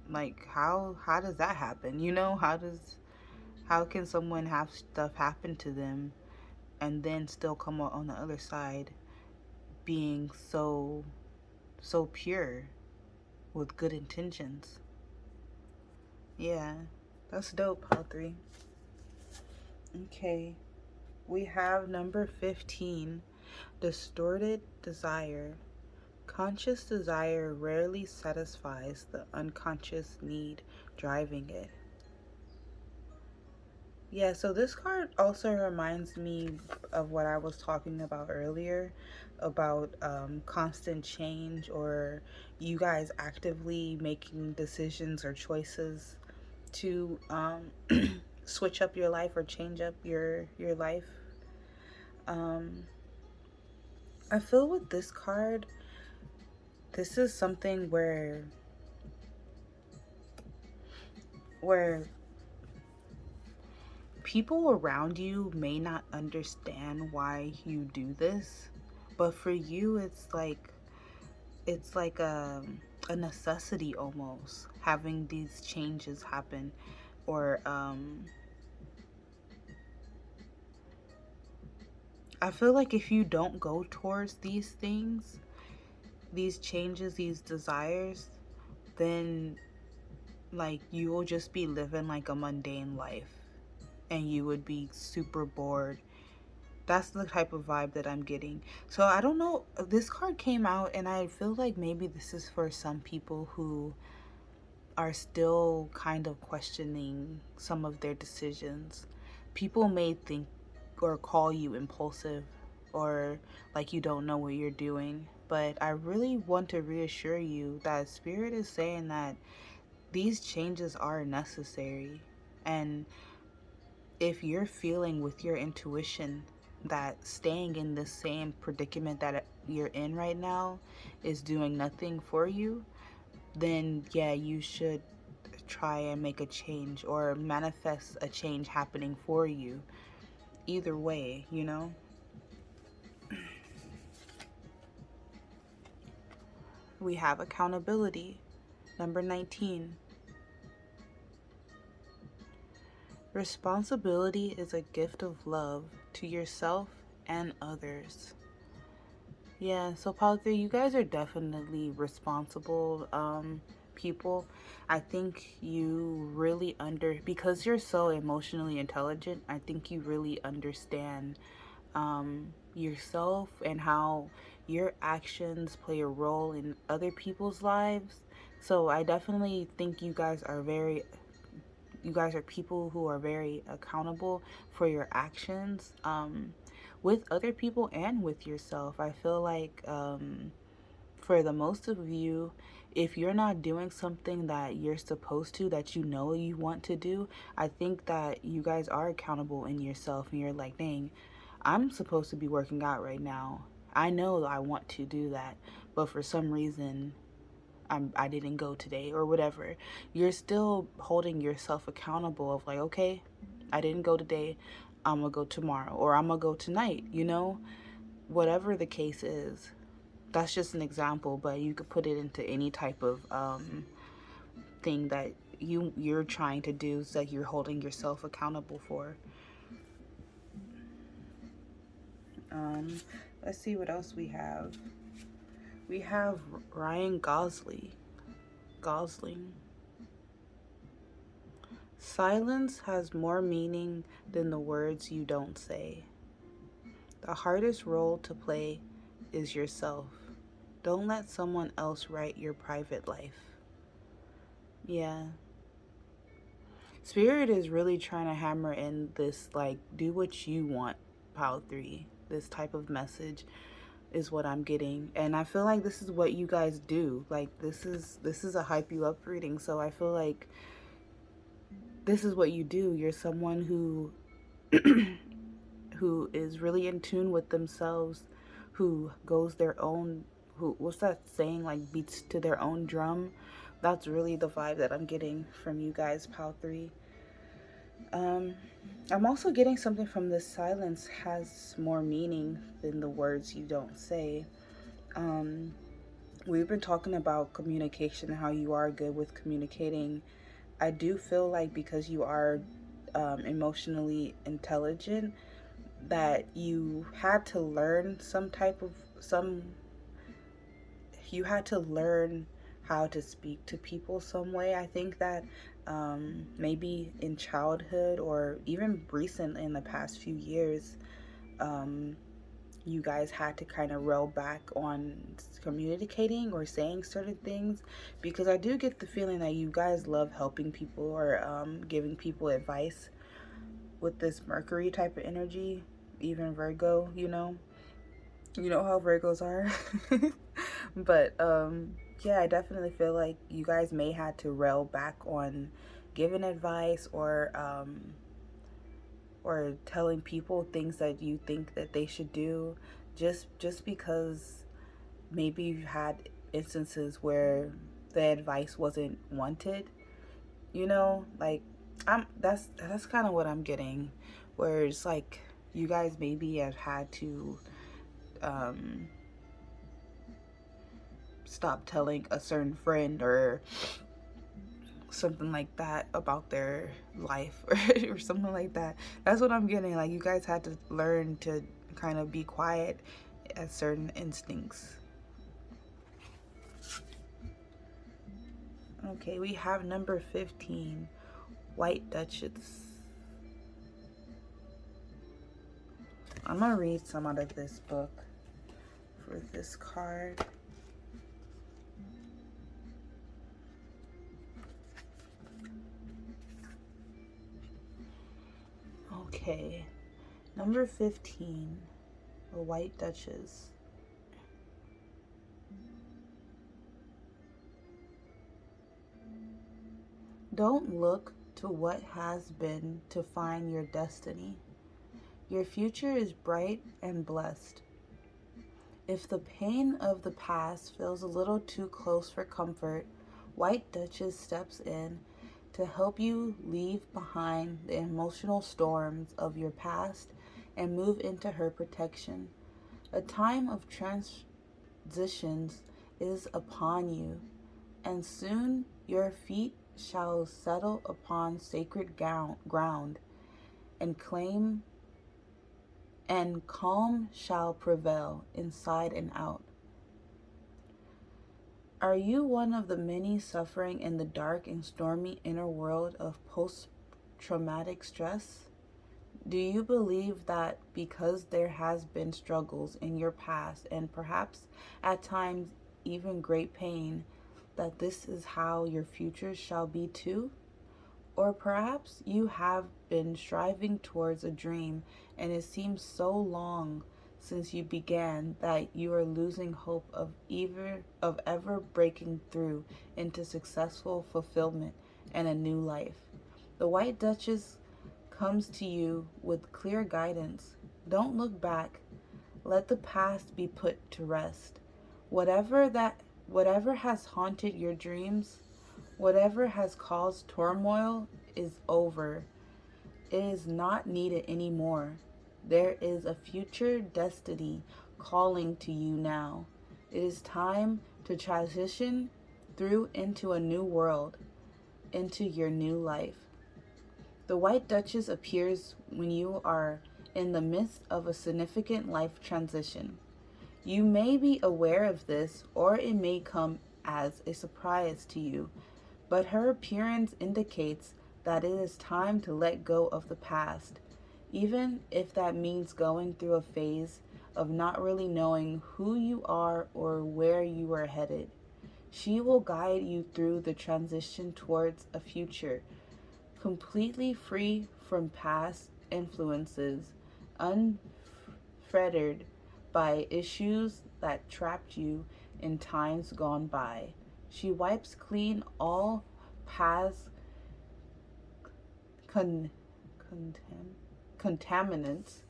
like how does that happen? You know, how can someone have stuff happen to them and then still come out on the other side being so pure with good intentions? Yeah, that's dope, Pal 3. Okay, we have number 15, distorted desire. Conscious desire rarely satisfies the unconscious need driving it. Yeah, so this card also reminds me of what I was talking about earlier about constant change, or you guys actively making decisions or choices to switch up your life or change up your life. Um, I feel with this card, this is something where people around you may not understand why you do this, but for you it's like a necessity almost, having these changes happen, or I feel like if you don't go towards these things, these changes, these desires, then like you will just be living like a mundane life and you would be super bored. That's the type of vibe that I'm getting. So I don't know, this card came out and I feel like maybe this is for some people who are still kind of questioning some of their decisions. People may think or call you impulsive or like you don't know what you're doing, but I really want to reassure you that Spirit is saying that these changes are necessary. And if you're feeling with your intuition that staying in the same predicament that you're in right now is doing nothing for you, then yeah, you should try and make a change or manifest a change happening for you. Either way, you know? We have accountability. Number 19. Responsibility is a gift of love to yourself and others. Yeah, so Padre, you guys are definitely responsible people. I think you really because you're so emotionally intelligent, I think you really understand yourself and how your actions play a role in other people's lives. So I definitely think you guys are people who are very accountable for your actions, with other people and with yourself. I feel like for the most of you, if you're not doing something that you're supposed to, that you know you want to do, I think that you guys are accountable in yourself and you're like, dang, I'm supposed to be working out right now. I know I want to do that, but for some reason I didn't go today or whatever. You're still holding yourself accountable of like, okay, I didn't go today, I'm gonna go tomorrow or I'm gonna go tonight, you know? Whatever the case is. That's just an example, but you could put it into any type of thing that you're trying to do, so that you're holding yourself accountable for. Um, let's see what else we have. We have Ryan Gosling. Silence has more meaning than the words you don't say. The hardest role to play is yourself. Don't let someone else write your private life. Yeah. Spirit is really trying to hammer in this, like, do what you want, Pile 3. This type of message. is what I'm getting. And I feel like this is what you guys do. Like this is a hype you up reading. So I feel like this is what you do. You're someone who is really in tune with themselves, who goes their own, who, what's that saying, like beats to their own drum. That's really the vibe that I'm getting from you guys, Pal 3. Um, I'm also getting something from this silence has more meaning than the words you don't say. Um, we've been talking about communication and how you are good with communicating. I do feel like because you are emotionally intelligent, that you had to learn some you had to learn how to speak to people some way. I think that maybe in childhood or even recent in the past few years, um, you guys had to kind of rail back on communicating or saying certain things, because I do get the feeling that you guys love helping people or giving people advice with this Mercury type of energy, even Virgo, you know how Virgos are. But yeah, I definitely feel like you guys may had to rail back on giving advice or telling people things that you think that they should do, just because maybe you had instances where the advice wasn't wanted, like I'm that's kind of what I'm getting, where it's like you guys maybe have had to um stop telling a certain friend or something like that about their life or something like that. That's what I'm getting. Like you guys had to learn to kind of be quiet at certain instincts. Okay, we have number 15, White Duchess. I'm gonna read some out of this book for this card. Okay, number 15, the White Duchess. Don't look to what has been to find your destiny. Your future is bright and blessed. If the pain of the past feels a little too close for comfort, White Duchess steps in to help you leave behind the emotional storms of your past and move into her protection. A time of transitions is upon you, and soon your feet shall settle upon sacred ground, and claim and calm shall prevail inside and out. Are you one of the many suffering in the dark and stormy inner world of post traumatic stress? Do you believe that because there has been struggles in your past and perhaps at times even great pain, that this is how your future shall be too? Or perhaps you have been striving towards a dream and it seems so long since you began that you are losing hope of ever breaking through into successful fulfillment and a new life. The White Duchess comes to you with clear guidance. Don't look back. Let the past be put to rest. Whatever has haunted your dreams, whatever has caused turmoil is over. It is not needed anymore. There is a future destiny calling to you now. It is time to transition through into a new world, into your new life. The White Duchess appears when you are in the midst of a significant life transition. You may be aware of this, or it may come as a surprise to you, but her appearance indicates that it is time to let go of the past, even if that means going through a phase of not really knowing who you are or where you are headed. She will guide you through the transition towards a future completely free from past influences, unfettered by issues that trapped you in times gone by. She wipes clean all past con- contaminants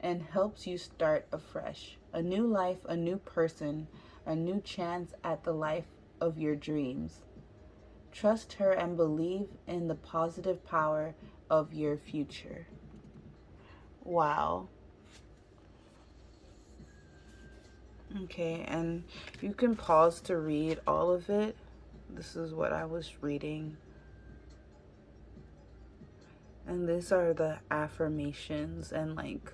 and helps you start afresh. A new life, a new person, a new chance at the life of your dreams. Trust her and believe in the positive power of your future. Wow. Okay, and you can pause to read all of it. This is what I was reading. And these are the affirmations and like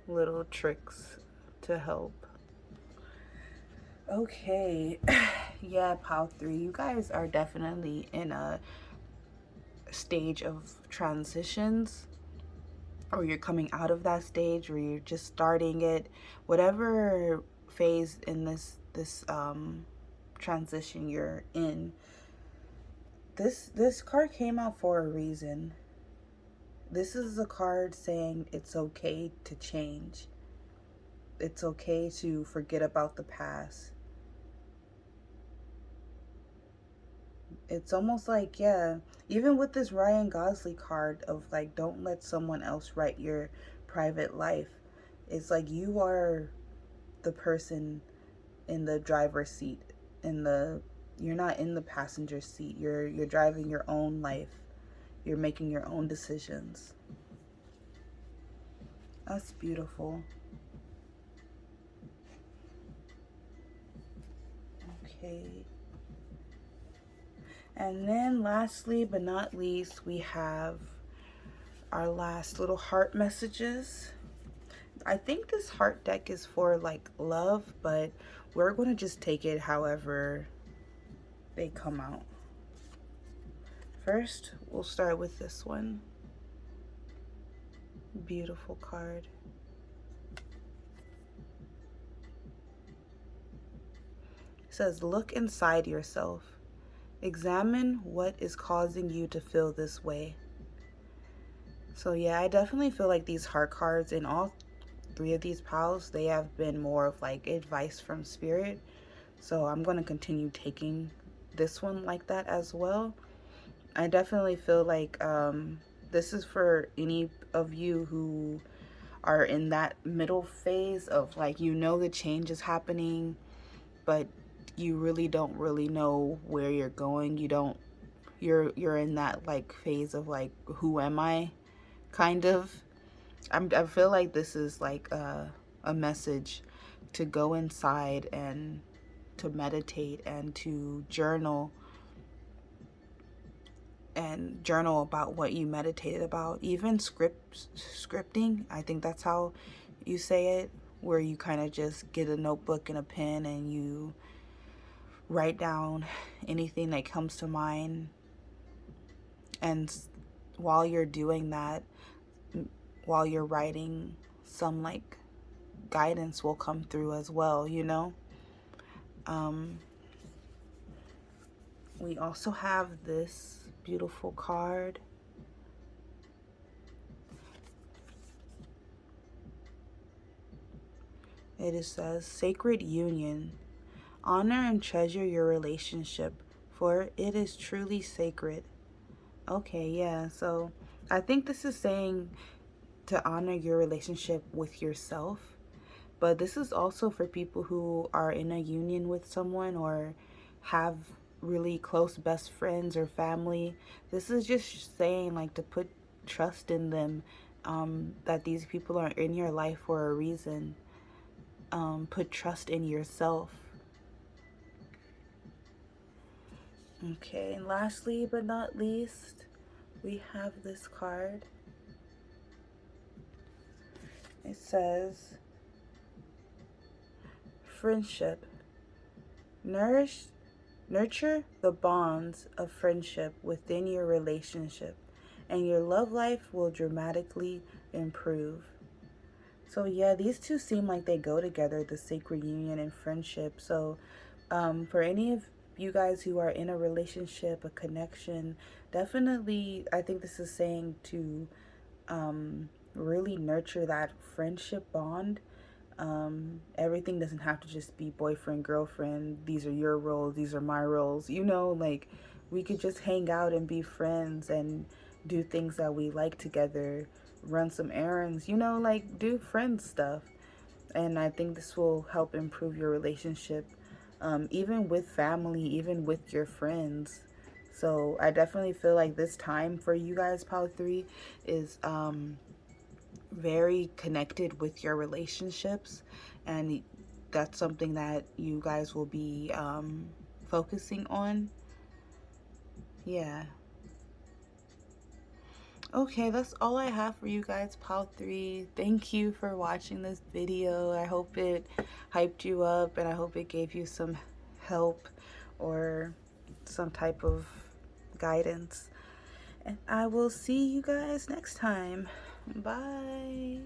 little tricks to help. Okay. Yeah, pile 3. You guys are definitely in a stage of transitions, or you're coming out of that stage, or you're just starting it. Whatever phase in this transition you're in, this card came out for a reason. This is a card saying it's okay to change. It's okay to forget about the past. It's almost like, yeah, even with this Ryan Gosling card of like, don't let someone else write your private life. It's like you are the person in the driver's seat. You're not in the passenger seat. You're driving your own life. You're making your own decisions. That's beautiful. Okay. And then lastly but not least, we have our last little heart messages. I think this heart deck is for like love, but we're going to just take it however they come out. First, we'll start with this one. Beautiful card. It says, look inside yourself. Examine what is causing you to feel this way. So yeah, I definitely feel like these heart cards in all 3 of these piles, they have been more of like advice from spirit. So I'm going to continue taking this one like that as well. I definitely feel like this is for any of you who are in that middle phase of like, you know, the change is happening, but you really don't really know where you're going. You're in that like phase of like, who am I, kind of. I feel like this is like a message to go inside and to meditate and to journal about what you meditated about. Even scripting, I think that's how you say it, where you kind of just get a notebook and a pen and you write down anything that comes to mind. And while you're doing that, while you're writing, some like guidance will come through as well, you know. We also have this beautiful card. It says, Sacred Union. Honor and treasure your relationship, for it is truly sacred. Okay, yeah, so I think this is saying to honor your relationship with yourself, but this is also for people who are in a union with someone or have really close best friends or family. This is just saying like to put trust in them, that these people are in your life for a reason. Put trust in yourself. Okay, and lastly but not least, we have this card. It says, friendship. Nurture the bonds of friendship within your relationship, and your love life will dramatically improve. So yeah, these two seem like they go together, the sacred union and friendship. So for any of you guys who are in a relationship, a connection, definitely I think this is saying to really nurture that friendship bond, Everything doesn't have to just be boyfriend, girlfriend. These are your roles, these are my roles. Like we could just hang out and be friends and do things that we like together, run some errands, like do friend stuff. And I think this will help improve your relationship, even with family, even with your friends. So I definitely feel like this time for you guys, Power 3, is very connected with your relationships, and that's something that you guys will be focusing on. Yeah. Okay, that's all I have for you guys, Pal 3. Thank you for watching this video. I hope it hyped you up, and I hope it gave you some help or some type of guidance. And I will see you guys next time. Bye.